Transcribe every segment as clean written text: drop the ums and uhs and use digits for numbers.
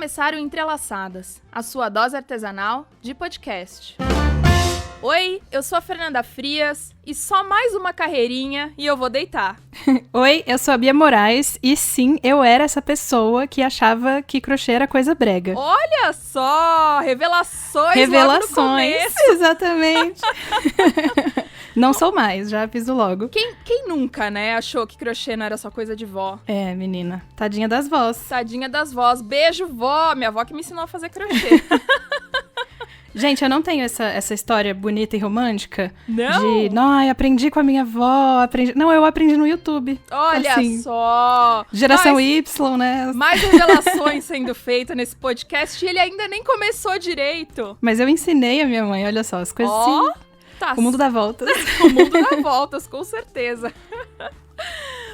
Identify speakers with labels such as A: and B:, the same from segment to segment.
A: começar o Entrelaçadas, a sua dose artesanal de podcast. Oi, eu sou a Fernanda Frias e só mais uma carreirinha e eu vou deitar.
B: Oi, eu sou a Bia Moraes e sim, eu era essa pessoa que achava que crochê era coisa brega.
A: Olha só, revelações logo no começo.
B: Exatamente. Não sou mais, já aviso logo.
A: Quem nunca, né, achou que crochê não era só coisa de vó?
B: É, menina, tadinha das vós.
A: Tadinha das vós. Beijo, vó. Minha avó que me ensinou a fazer crochê.
B: Gente, eu não tenho essa história bonita e romântica.
A: Não?
B: De, aprendi com a minha avó, Não, eu aprendi no YouTube.
A: Olha
B: assim,
A: só.
B: Geração Y, né?
A: Mais revelações sendo feitas nesse podcast e ele ainda nem começou direito.
B: Mas eu ensinei a minha mãe, olha só, as coisas assim.
A: Tá.
B: O mundo dá voltas.
A: O mundo dá voltas, com certeza.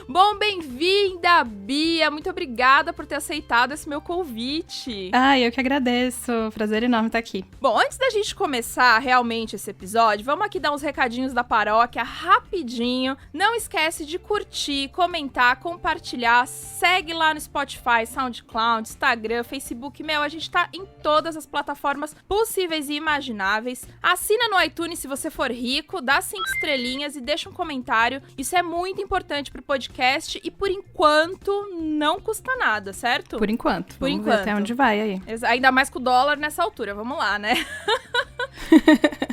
A: Bom, bem-vinda, Bia. Muito obrigada por ter aceitado esse meu convite.
B: Eu que agradeço. Prazer enorme estar aqui.
A: Bom, antes da gente começar realmente esse episódio, vamos aqui dar uns recadinhos da paróquia rapidinho. Não esquece de curtir, comentar, compartilhar. Segue lá no Spotify, SoundCloud, Instagram, Facebook. A gente tá em todas as plataformas possíveis e imagináveis. Assina no iTunes se você for rico, dá 5 estrelinhas e deixa um comentário. Isso é muito importante pro podcast e, por enquanto, não custa nada, certo?
B: Por enquanto.
A: Por
B: Vamos
A: enquanto.
B: ver até onde vai aí.
A: Ainda mais com o dólar nessa altura, vamos lá, né?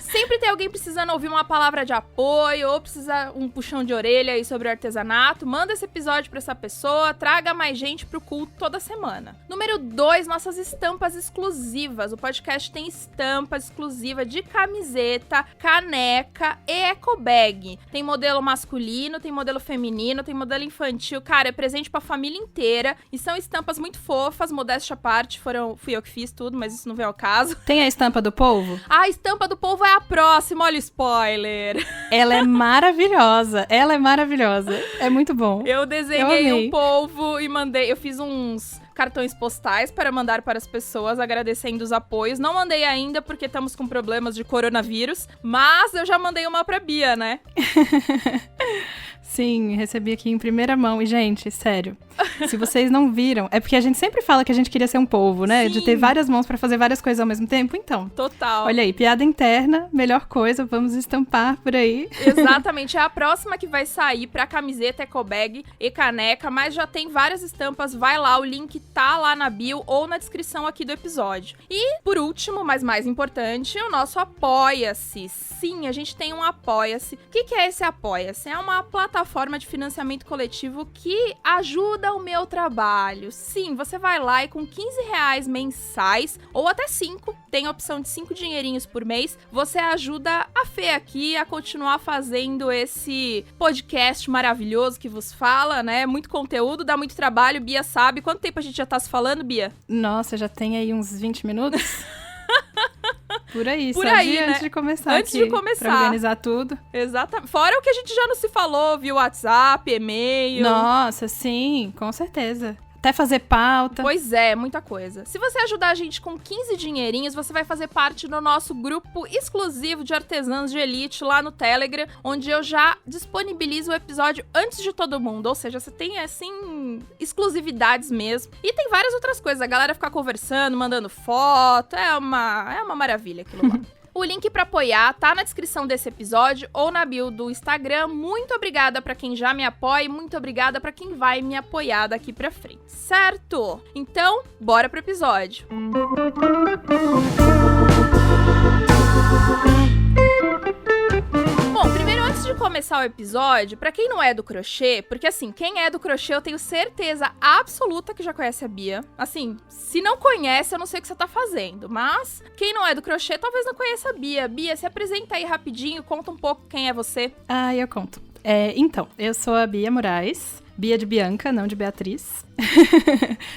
A: Sempre tem alguém precisando ouvir uma palavra de apoio ou precisa um puxão de orelha aí sobre o artesanato. Manda esse episódio pra essa pessoa, traga mais gente pro culto toda semana. Número 2, nossas estampas exclusivas. O podcast tem estampas exclusivas de camiseta, caneca e ecobag. Tem modelo masculino, tem modelo feminino, tem modelo infantil. Cara, é presente pra família inteira e são estampas muito fofas, modéstia à parte. Fui eu que fiz tudo, mas isso não veio ao caso.
B: Tem a estampa do polvo?
A: A estampa do polvo é a próxima, olha o spoiler.
B: Ela é maravilhosa, é muito bom.
A: Eu desenhei um polvo e mandei, eu fiz uns cartões postais para mandar para as pessoas, agradecendo os apoios. Não mandei ainda porque estamos com problemas de coronavírus, mas eu já mandei uma pra Bia, né?
B: Sim, recebi aqui em primeira mão. E, gente, sério, se vocês não viram, é porque a gente sempre fala que a gente queria ser um polvo, né?
A: Sim.
B: De ter várias mãos pra fazer várias coisas ao mesmo tempo. Então,
A: total.
B: Olha aí, piada interna, melhor coisa, vamos estampar por aí.
A: Exatamente, é a próxima que vai sair pra camiseta, ecobag e caneca, mas já tem várias estampas, vai lá, o link tá lá na bio ou na descrição aqui do episódio. E, por último, mas mais importante, o nosso Apoia-se. Sim, a gente tem um Apoia-se. O que é esse Apoia-se? É uma plataforma de financiamento coletivo que ajuda o meu trabalho. Sim, você vai lá e com R$15 mensais, ou até 5, tem a opção de 5 dinheirinhos por mês, você ajuda a Fê aqui a continuar fazendo esse podcast maravilhoso que vos fala, né? Muito conteúdo, dá muito trabalho, Bia sabe. Quanto tempo a gente já tá se falando, Bia?
B: Nossa, já tem aí uns 20 minutos? Por aí,
A: né?
B: Antes de começar
A: Antes
B: aqui,
A: de começar.
B: Pra organizar tudo.
A: Exatamente. Fora o que a gente já não se falou, viu? WhatsApp, e-mail.
B: Nossa, sim, com certeza. Até fazer pauta.
A: Pois é, muita coisa. Se você ajudar a gente com 15 dinheirinhos, você vai fazer parte do nosso grupo exclusivo de artesãos de elite lá no Telegram, onde eu já disponibilizo o episódio antes de todo mundo. Ou seja, você tem, assim, exclusividades mesmo. E tem várias outras coisas. A galera ficar conversando, mandando foto. É uma maravilha aquilo lá. O link para apoiar tá na descrição desse episódio ou na bio do Instagram. Muito obrigada para quem já me apoia e muito obrigada para quem vai me apoiar daqui pra frente, certo? Então, bora pro episódio. Bom, primeiro, antes de começar o episódio, pra quem não é do crochê, porque assim, quem é do crochê eu tenho certeza absoluta que já conhece a Bia. Assim, se não conhece, eu não sei o que você tá fazendo, mas quem não é do crochê talvez não conheça a Bia. Bia, se apresenta aí rapidinho, conta um pouco quem é você.
B: Eu conto. Então, eu sou a Bia Moraes. Bia de Bianca, não de Beatriz.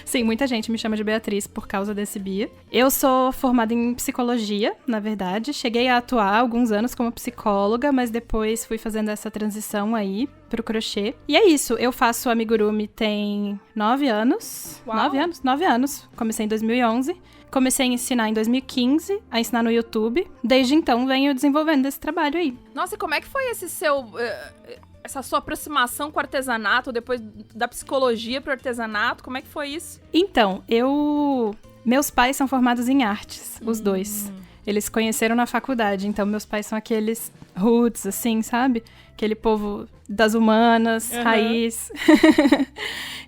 B: Sim, muita gente me chama de Beatriz por causa desse Bia. Eu sou formada em psicologia, na verdade. Cheguei a atuar alguns anos como psicóloga, mas depois fui fazendo essa transição aí pro crochê. E é isso, eu faço amigurumi tem 9 anos.
A: Uau.
B: 9 anos. Comecei em 2011. Comecei a ensinar em 2015, a ensinar no YouTube. Desde então, venho desenvolvendo esse trabalho aí.
A: Nossa, e como é que foi esse seu... essa sua aproximação com o artesanato, depois da psicologia pro artesanato, como é que foi isso?
B: Então, eu Meus pais são formados em artes, os dois. Eles se conheceram na faculdade, então meus pais são aqueles roots, assim, sabe? Aquele povo das humanas, raiz.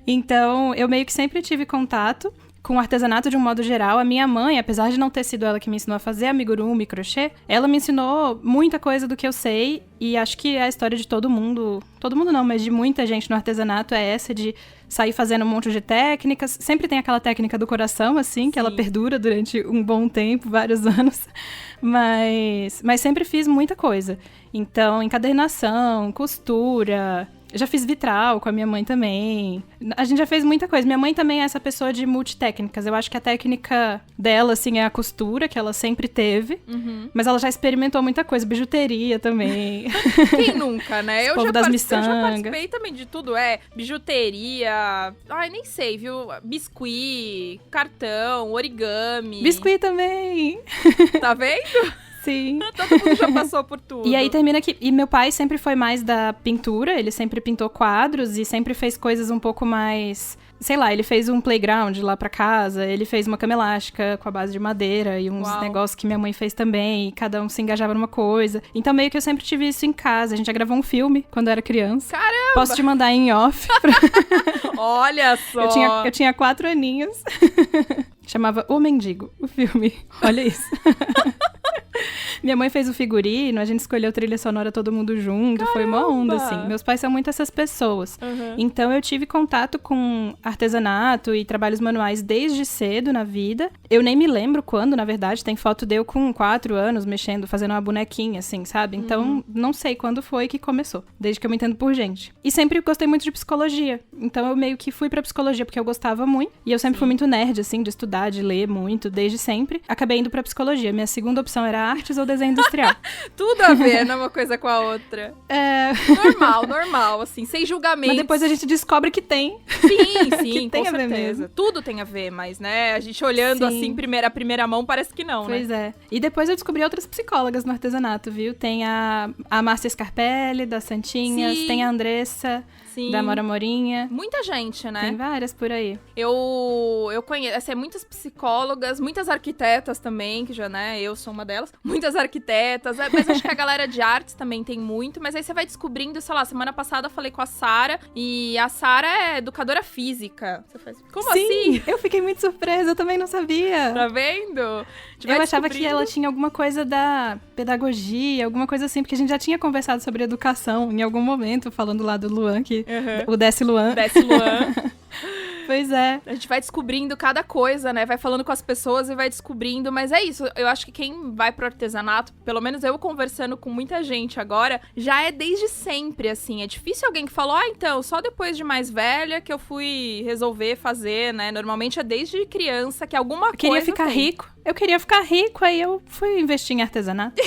B: Então, eu meio que sempre tive contato com o artesanato de um modo geral. A minha mãe, apesar de não ter sido ela que me ensinou a fazer amigurumi e crochê, ela me ensinou muita coisa do que eu sei, e acho que a história de todo mundo não, mas de muita gente no artesanato é essa de sair fazendo um monte de técnicas. Sempre tem aquela técnica do coração, assim, que ela perdura durante um bom tempo, vários anos, mas sempre fiz muita coisa. Então, encadernação, costura... Já fiz vitral com a minha mãe também. A gente já fez muita coisa. Minha mãe também é essa pessoa de multitécnicas. Eu acho que a técnica dela, assim, é a costura, que ela sempre teve. Mas ela já experimentou muita coisa. Bijuteria também.
A: Quem nunca, né? Eu já participei também de tudo. Bijuteria... Ai, nem sei, viu? Biscuit, cartão, origami.
B: Biscuit também.
A: Tá vendo?
B: Sim.
A: Todo mundo já passou por tudo.
B: E aí termina que... E meu pai sempre foi mais da pintura, ele sempre pintou quadros e sempre fez coisas um pouco mais... Sei lá, ele fez um playground lá pra casa, ele fez uma cama elástica com a base de madeira e uns negócios que minha mãe fez também, e cada um se engajava numa coisa. Então meio que eu sempre tive isso em casa. A gente já gravou um filme quando eu era criança.
A: Caramba!
B: Posso te mandar em off.
A: Olha só!
B: Eu tinha 4 aninhos. Chamava O Mendigo, o filme. Olha isso. Minha mãe fez o figurino, a gente escolheu trilha sonora todo mundo junto. Caramba! Foi uma onda, assim. Meus pais são muito essas pessoas. Então eu tive contato com artesanato e trabalhos manuais desde cedo na vida. Eu nem me lembro quando, na verdade. Tem foto de eu com 4 anos mexendo, fazendo uma bonequinha, assim, sabe? Então não sei quando foi que começou. Desde que eu me entendo por gente. E sempre gostei muito de psicologia. Então eu meio que fui pra psicologia porque eu gostava muito. E eu sempre fui muito nerd, assim, de estudar, de ler muito, desde sempre. Acabei indo pra psicologia. Minha segunda opção era artes ou desenho industrial.
A: Tudo a ver, né? Uma coisa com a outra. Normal, assim, sem julgamento.
B: Mas depois a gente descobre que tem.
A: Sim,
B: tem
A: com
B: a ver
A: certeza.
B: mesmo.
A: Tudo tem a ver, mas, né, a gente olhando assim, a primeira mão, parece que não,
B: pois
A: né?
B: Pois é. E depois eu descobri outras psicólogas no artesanato, viu? Tem a Márcia Scarpelli, da Santinhas, tem a Andressa, da Mora Morinha.
A: Muita gente, né?
B: Tem várias por aí.
A: Eu conheço, assim, muitas psicólogas, muitas arquitetas também, que já, né, eu sou uma delas. Muitas arquitetas, mas acho que a galera de artes também tem muito, mas aí você vai descobrindo, sei lá, semana passada eu falei com a Sara, e a Sara é educadora física. Você faz, como assim?
B: Eu fiquei muito surpresa, eu também não sabia.
A: Tá vendo?
B: Eu achava que ela tinha alguma coisa da pedagogia, alguma coisa assim, porque a gente já tinha conversado sobre educação em algum momento, falando lá do Luan, que o Desce Luan. Pois é.
A: A gente vai descobrindo cada coisa, né? Vai falando com as pessoas e vai descobrindo. Mas é isso. Eu acho que quem vai pro artesanato, pelo menos eu conversando com muita gente agora, já é desde sempre, assim. É difícil alguém que falou, então, só depois de mais velha que eu fui resolver fazer, né? Normalmente é desde criança que alguma coisa
B: queria ficar rico. Eu queria ficar rico, aí eu fui investir em artesanato.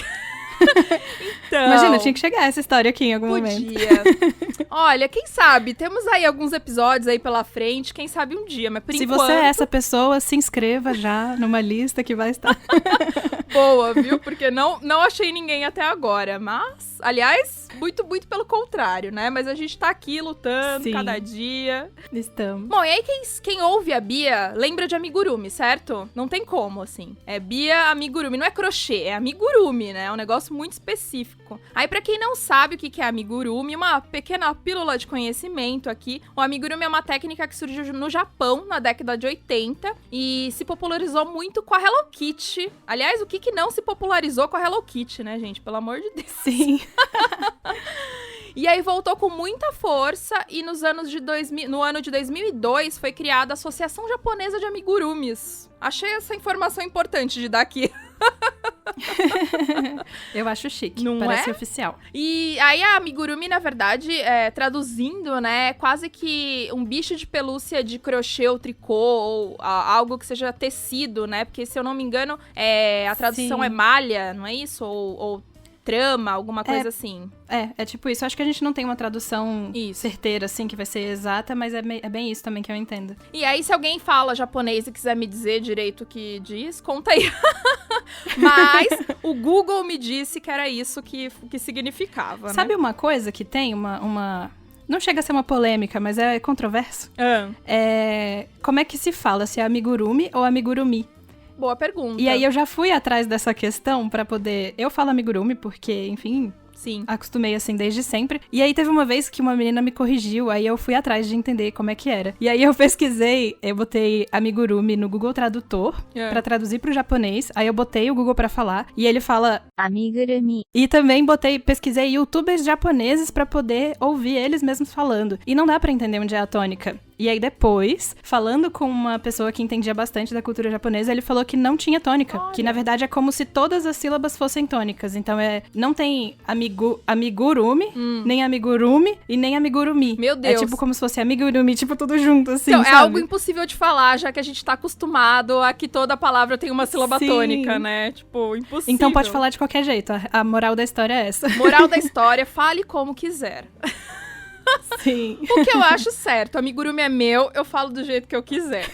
A: Então,
B: imagina, tinha que chegar essa história aqui em algum momento.
A: Olha, quem sabe, temos aí alguns episódios aí pela frente, quem sabe um dia, mas por enquanto...
B: Se você é essa pessoa, se inscreva já numa lista que vai estar...
A: Boa, viu? Porque não achei ninguém até agora, mas, aliás, muito pelo contrário, né? Mas a gente tá aqui lutando cada dia.
B: Estamos.
A: Bom, e aí quem ouve a Bia lembra de amigurumi, certo? Não tem como, assim. É Bia amigurumi, não é crochê, é amigurumi, né? É um negócio muito específico. Aí, pra quem não sabe o que é amigurumi, uma pequena pílula de conhecimento aqui. O amigurumi é uma técnica que surgiu no Japão na década de 80 e se popularizou muito com a Hello Kitty. Aliás, o que não se popularizou com a Hello Kitty, né, gente? Pelo amor de Deus.
B: Sim.
A: E aí voltou com muita força e no ano de 2002 foi criada a Associação Japonesa de Amigurumis. Achei essa informação importante de dar aqui.
B: Eu acho chique,
A: não
B: parece
A: é?
B: oficial.
A: E aí a amigurumi, na verdade, traduzindo, né, é quase que um bicho de pelúcia de crochê ou tricô, ou algo que seja tecido, né, porque se eu não me engano, a tradução é malha, não é isso? Ou trama, alguma coisa assim.
B: É tipo isso. Acho que a gente não tem uma tradução certeira, assim, que vai ser exata, mas é bem isso também que eu entendo.
A: E aí, se alguém fala japonês e quiser me dizer direito o que diz, conta aí. Mas o Google me disse que era isso que significava,
B: Sabe
A: né?
B: uma coisa que tem, uma não chega a ser uma polêmica, mas é controverso. Como é que se fala, se é amigurumi ou amigurumi?
A: Boa pergunta.
B: E aí eu já fui atrás dessa questão pra poder... Eu falo amigurumi porque, enfim...
A: Sim.
B: Acostumei assim desde sempre. E aí teve uma vez que uma menina me corrigiu, aí eu fui atrás de entender como é que era. E aí eu pesquisei, eu botei amigurumi no Google Tradutor pra traduzir pro japonês. Aí eu botei o Google pra falar e ele fala amigurumi. E também pesquisei youtubers japoneses pra poder ouvir eles mesmos falando. E não dá pra entender onde é a tônica. E aí depois, falando com uma pessoa que entendia bastante da cultura japonesa, ele falou que não tinha tônica. Olha. Que na verdade é como se todas as sílabas fossem tônicas. Então não tem amigurumi, nem amigurumi e nem amigurumi.
A: Meu Deus.
B: É tipo como se fosse amigurumi, tipo tudo junto, assim,
A: então,
B: sabe?
A: É algo impossível de falar, já que a gente tá acostumado a que toda palavra tem uma sílaba tônica, né? Tipo, impossível.
B: Então pode falar de qualquer jeito. A moral da história é essa.
A: Moral da história, fale como quiser.
B: Sim.
A: O que eu acho certo. Amigurumi é meu, eu falo do jeito que eu quiser.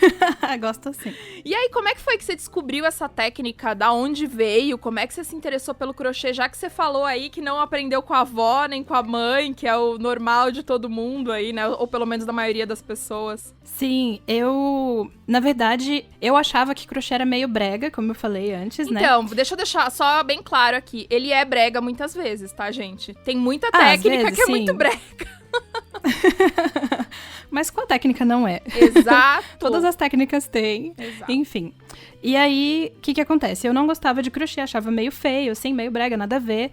B: Gosto assim.
A: E aí, como é que foi que você descobriu essa técnica? Da onde veio? Como é que você se interessou pelo crochê? Já que você falou aí que não aprendeu com a avó, nem com a mãe, que é o normal de todo mundo aí, né? Ou pelo menos da maioria das pessoas.
B: Sim, na verdade, eu achava que crochê era meio brega, como eu falei antes, né?
A: Então, deixa eu deixar só bem claro aqui. Ele é brega muitas vezes, tá, gente? Tem muita técnica que é muito brega.
B: Mas qual técnica não é?
A: Exato.
B: Todas as técnicas têm.
A: Exato.
B: Enfim. E aí, o que acontece? Eu não gostava de crochê, achava meio feio, assim, meio brega, nada a ver.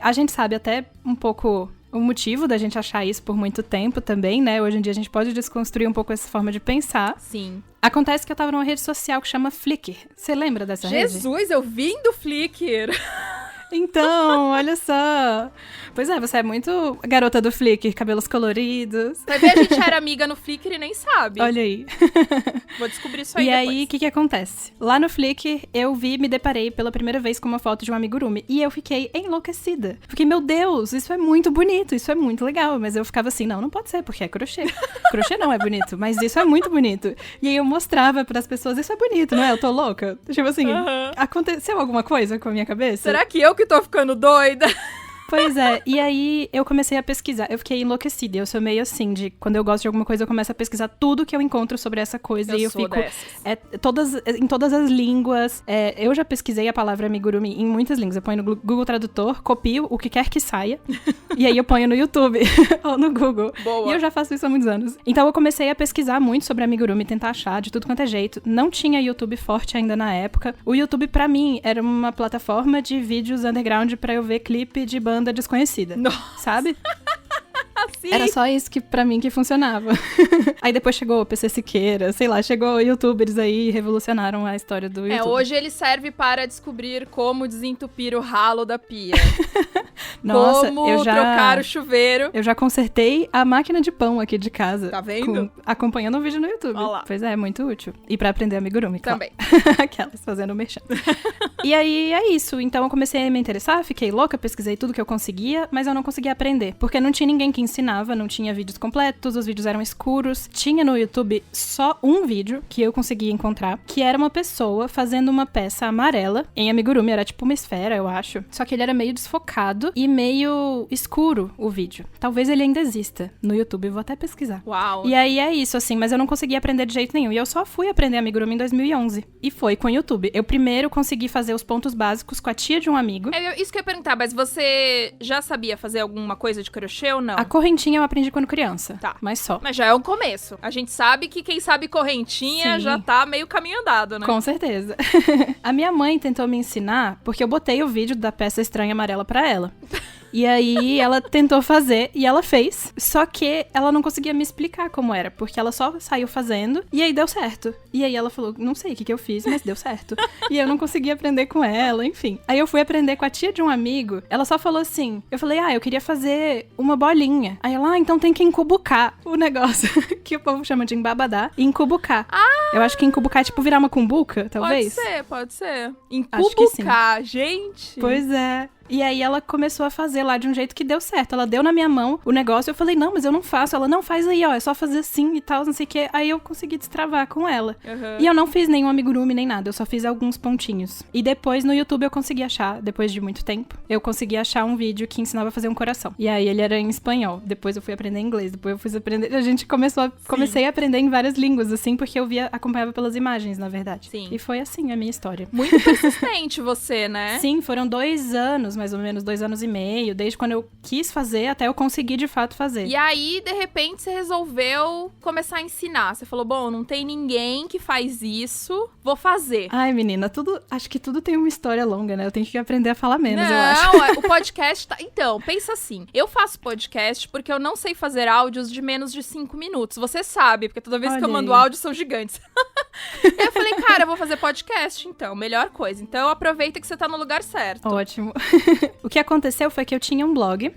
B: A gente sabe até um pouco o motivo da gente achar isso por muito tempo também, né? Hoje em dia a gente pode desconstruir um pouco essa forma de pensar.
A: Sim.
B: Acontece que eu tava numa rede social que chama Flickr. Você lembra dessa rede?
A: Jesus, eu vim do Flickr.
B: Então, olha só. Pois é, você é muito garota do Flickr, cabelos coloridos.
A: Vai ver, a gente era amiga no Flickr e nem sabe.
B: Olha aí.
A: Vou descobrir isso aí
B: e
A: depois.
B: E aí, o que acontece? Lá no Flickr, me deparei pela primeira vez com uma foto de um amigurumi. E eu fiquei enlouquecida. Fiquei, meu Deus, isso é muito bonito, isso é muito legal. Mas eu ficava assim, não pode ser, porque é crochê. Crochê não é bonito, mas isso é muito bonito. E aí eu mostrava pras pessoas, isso é bonito, não é? Eu tô louca. Tipo assim, aconteceu alguma coisa com a minha cabeça?
A: Será que eu que tô ficando doida?
B: Pois é, e aí eu comecei a pesquisar, eu fiquei enlouquecida, eu sou meio assim, de quando eu gosto de alguma coisa, eu começo a pesquisar tudo que eu encontro sobre essa coisa, e eu fico em todas as línguas, eu já pesquisei a palavra amigurumi em muitas línguas, eu ponho no Google Tradutor, copio o que quer que saia, e aí eu ponho no YouTube, ou no Google,
A: Boa.
B: E eu já faço isso há muitos anos. Então eu comecei a pesquisar muito sobre amigurumi, tentar achar de tudo quanto é jeito, não tinha YouTube forte ainda na época, o YouTube pra mim era uma plataforma de vídeos underground pra eu ver clipe de banda desconhecida. Nossa. Sabe?
A: Sim.
B: Era só isso que pra mim que funcionava. Aí depois chegou o PC Siqueira, sei lá, chegou youtubers aí e revolucionaram a história do YouTube.
A: Hoje ele serve para descobrir como desentupir o ralo da pia.
B: Nossa,
A: como trocar o chuveiro.
B: Eu já consertei a máquina de pão aqui de casa.
A: Tá vendo?
B: Acompanhando um vídeo no YouTube.
A: Olha lá.
B: Pois é muito útil. E pra aprender amigurumi, claro.
A: Também.
B: Aquelas fazendo merchan. E aí é isso. Então eu comecei a me interessar, fiquei louca, pesquisei tudo que eu conseguia, mas eu não conseguia aprender. Porque não tinha ninguém que ensinava, não tinha vídeos completos, os vídeos eram escuros. Tinha no YouTube só um vídeo que eu conseguia encontrar, que era uma pessoa fazendo uma peça amarela em amigurumi, era tipo uma esfera, eu acho. Só que ele era meio desfocado e meio escuro o vídeo. Talvez ele ainda exista no YouTube, eu vou até pesquisar.
A: Uau!
B: E aí é isso, assim, mas eu não conseguia aprender de jeito nenhum. E eu só fui aprender amigurumi em 2011. E foi com o YouTube. Eu primeiro consegui fazer os pontos básicos com a tia de um amigo.
A: Isso que eu ia perguntar, mas você já sabia fazer alguma coisa de crochê ou não?
B: A correntinha eu aprendi quando criança.
A: Tá.
B: Mas só.
A: Mas já é um começo. A gente sabe que quem sabe correntinha já tá meio caminho andado, né?
B: Com certeza. A minha mãe tentou me ensinar, porque eu botei o vídeo da peça estranha amarela pra ela. E aí ela tentou fazer e ela fez, só que ela não conseguia me explicar como era, porque ela só saiu fazendo e aí deu certo. E aí ela falou, não sei o que eu fiz, mas deu certo. E eu não conseguia aprender com ela, enfim. Aí eu fui aprender com a tia de um amigo, ela só falou assim, eu falei, eu queria fazer uma bolinha. Aí ela, então tem que encubucar o negócio, que o povo chama de embabadar, e encubucar. Eu acho que encubucar é tipo virar uma cumbuca, talvez.
A: Pode ser.
B: Acho que sim.
A: Encubucar, gente.
B: Pois é. E aí ela começou a fazer lá de um jeito que deu certo. Ela deu na minha mão o negócio, eu falei, não, mas eu não faço. Ela, não, faz aí, ó, é só fazer assim e tal, não sei o que. Aí eu consegui destravar com ela. E eu não fiz nenhum amigurumi nem nada, eu só fiz alguns pontinhos. E depois no YouTube eu consegui achar, depois de muito tempo, eu consegui achar um vídeo que ensinava a fazer um coração. E aí ele era em espanhol. Depois eu fui aprender inglês, depois eu fui aprender... A gente comecei a aprender em várias línguas, assim, porque eu acompanhava pelas imagens, na verdade.
A: Sim.
B: E foi assim a minha história.
A: Muito persistente você, né?
B: Sim, foram 2 anos, mais ou menos, 2 anos e meio, desde quando eu quis fazer até eu conseguir de fato fazer.
A: E aí, de repente, você resolveu começar a ensinar. Você falou, bom, não tem ninguém que faz isso, vou fazer.
B: Ai, menina, acho que tudo tem uma história longa, né? Eu tenho que aprender a falar menos, eu acho.
A: Não, o podcast tá... Então, pensa assim, eu faço podcast porque eu não sei fazer áudios de menos de 5 minutos. Você sabe, porque toda vez
B: Olha
A: que eu mando
B: aí.
A: áudio são gigantes. E aí eu falei, cara, eu vou fazer podcast, então, melhor coisa. Então aproveita que você tá no lugar certo.
B: Ótimo. O que aconteceu foi que eu tinha um blog.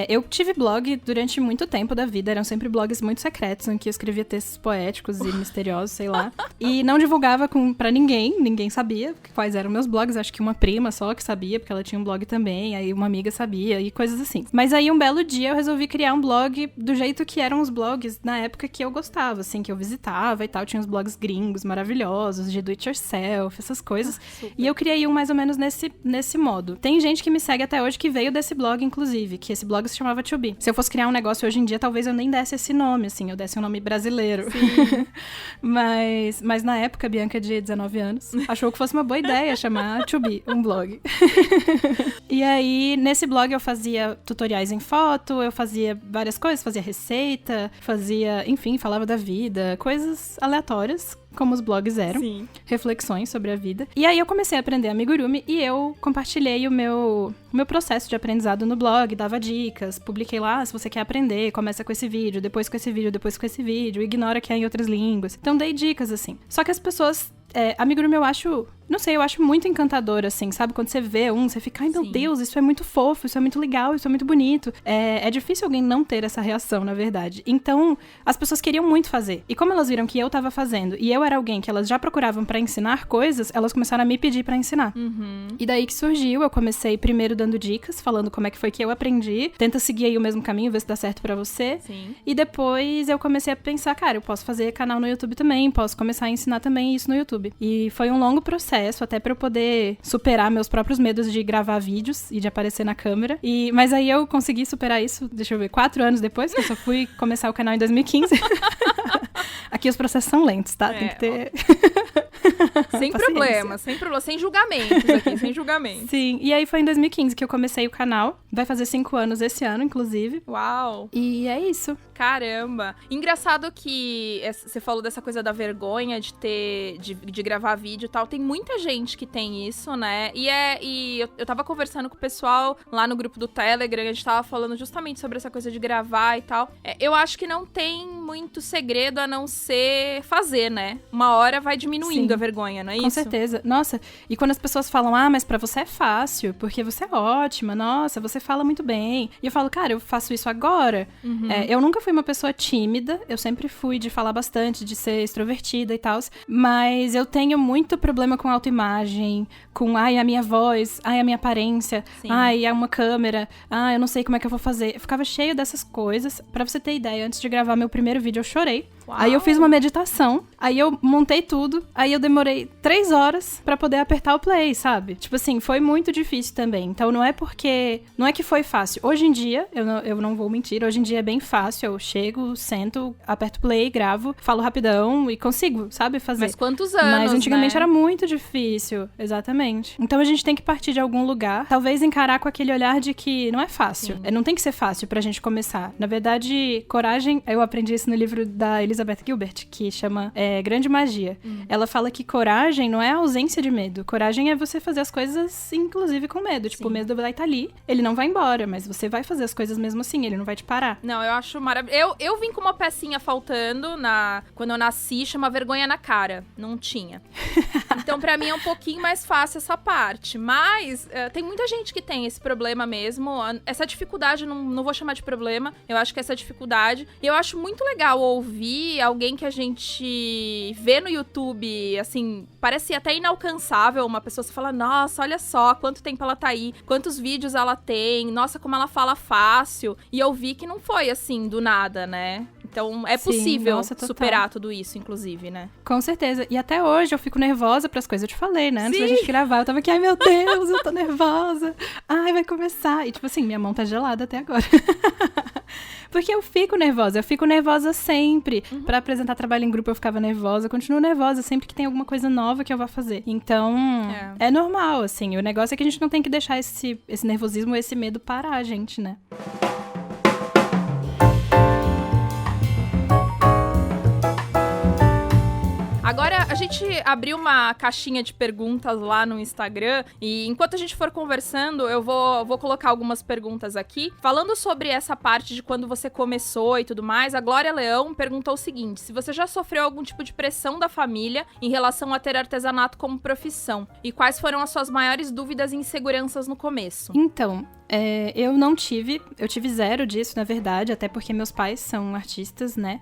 B: Eu tive blog durante muito tempo da vida. Eram sempre blogs muito secretos, em que eu escrevia textos poéticos e misteriosos, sei lá. E não divulgava pra ninguém sabia quais eram meus blogs. Acho que uma prima só que sabia, porque ela tinha um blog também. Aí uma amiga sabia e coisas assim. Mas aí um belo dia eu resolvi criar um blog do jeito que eram os blogs na época que eu gostava, assim, que eu visitava e tal. Tinha uns blogs gringos maravilhosos, de do it yourself, essas coisas. E eu criei um mais ou menos nesse modo. Tem gente que me segue até hoje que veio desse blog, inclusive, que esse blog se chamava To Be. Se eu fosse criar um negócio hoje em dia, talvez eu nem desse esse nome, assim, eu desse um nome brasileiro. mas na época, a Bianca, de 19 anos, achou que fosse uma boa ideia chamar To Be, um blog. E aí, nesse blog eu fazia tutoriais em foto, eu fazia várias coisas, fazia receita, enfim, falava da vida, coisas aleatórias, como os blogs eram.
A: Sim.
B: Reflexões sobre a vida. E aí eu comecei a aprender amigurumi e eu compartilhei o meu processo de aprendizado no blog, dava dicas, publiquei lá, se você quer aprender, começa com esse vídeo, depois com esse vídeo, depois com esse vídeo, ignora que é em outras línguas. Então dei dicas, assim. Só que as pessoas... amigurumi eu acho... Não sei, eu acho muito encantador, assim, sabe? Quando você vê você fica, ai meu Deus, isso é muito fofo, isso é muito legal, isso é muito bonito. É difícil alguém não ter essa reação, na verdade. Então, as pessoas queriam muito fazer. E como elas viram que eu tava fazendo, e eu era alguém que elas já procuravam pra ensinar coisas, elas começaram a me pedir pra ensinar. E daí que surgiu, eu comecei primeiro dando dicas, falando como é que foi que eu aprendi, tenta seguir aí o mesmo caminho, ver se dá certo pra você.
A: Sim.
B: E depois eu comecei a pensar, cara, eu posso fazer canal no YouTube também, posso começar a ensinar também isso no YouTube. E foi um longo processo, até pra eu poder superar meus próprios medos de gravar vídeos e de aparecer na câmera. Mas aí eu consegui superar isso, deixa eu ver, 4 anos depois, que eu só fui começar o canal em 2015. Aqui os processos são lentos, tá? Tem que ter...
A: Sem problema, sem julgamentos aqui, sem julgamentos.
B: Sim, e aí foi em 2015 que eu comecei o canal. Vai fazer 5 anos esse ano, inclusive.
A: Uau!
B: E é isso.
A: Caramba! Engraçado que você falou dessa coisa da vergonha de gravar vídeo e tal. Tem muita gente que tem isso, né? E eu tava conversando com o pessoal lá no grupo do Telegram, a gente tava falando justamente sobre essa coisa de gravar e tal. Eu acho que não tem muito segredo a não ser fazer, né? Uma hora vai diminuindo a vergonha, não é isso?
B: Com certeza. Nossa, e quando as pessoas falam, mas pra você é fácil, porque você é ótima, nossa, você fala muito bem. E eu falo, cara, eu faço isso agora. Eu nunca fui uma pessoa tímida, eu sempre fui de falar bastante, de ser extrovertida e tal, mas eu tenho muito problema com autoimagem, com, a minha voz, a minha aparência, é uma câmera, eu não sei como é que eu vou fazer. Eu ficava cheio dessas coisas. Pra você ter ideia, antes de gravar meu primeiro vídeo, eu chorei. Uau. Aí eu fiz uma meditação, aí eu montei tudo, aí eu demorei 3 horas pra poder apertar o play, sabe? Tipo assim, foi muito difícil também. Então não é que foi fácil. Hoje em dia, eu não vou mentir, hoje em dia é bem fácil. Eu chego, sento, aperto play, gravo, falo rapidão e consigo, sabe, fazer.
A: Mas quantos anos,
B: Mas antigamente
A: né?
B: era muito difícil, exatamente. Então a gente tem que partir de algum lugar, talvez encarar com aquele olhar de que não é fácil. Não tem que ser fácil pra gente começar. Na verdade, coragem, eu aprendi isso no livro da Elizabeth Gilbert, que chama Grande Magia. Ela fala que coragem não é a ausência de medo. Coragem é você fazer as coisas, inclusive, com medo. Tipo, o medo vai estar ali, ele não vai embora, mas você vai fazer as coisas mesmo assim, ele não vai te parar.
A: Não, eu acho maravilhoso. Eu vim com uma pecinha faltando quando eu nasci, chama vergonha na cara. Não tinha. Então, pra mim, é um pouquinho mais fácil essa parte. Mas tem muita gente que tem esse problema mesmo. Essa dificuldade, não vou chamar de problema. Eu acho que essa dificuldade. E eu acho muito legal ouvir parece alguém que a gente vê no YouTube, assim, parece até inalcançável. Uma pessoa, você fala, nossa, olha só, quanto tempo ela tá aí, quantos vídeos ela tem, nossa, como ela fala fácil. E eu vi que não foi assim, do nada, né? Então, é possível superar tudo isso, inclusive, né?
B: Com certeza. E até hoje eu fico nervosa pras coisas. Eu te falei, né? Antes da gente gravar, eu tava aqui, ai meu Deus, eu tô nervosa. Ai, vai começar. E tipo assim, minha mão tá gelada até agora. Porque eu fico nervosa sempre. Pra apresentar trabalho em grupo eu ficava nervosa, eu continuo nervosa sempre que tem alguma coisa nova que eu vou fazer. Então, é normal, assim. O negócio é que a gente não tem que deixar esse nervosismo, esse medo parar a gente, né?
A: Agora, a gente abriu uma caixinha de perguntas lá no Instagram e enquanto a gente for conversando, eu vou colocar algumas perguntas aqui. Falando sobre essa parte de quando você começou e tudo mais, a Glória Leão perguntou o seguinte: se você já sofreu algum tipo de pressão da família em relação a ter artesanato como profissão? E quais foram as suas maiores dúvidas e inseguranças no começo?
B: Então, eu não tive, eu tive zero disso, na verdade, até porque meus pais são artistas, né?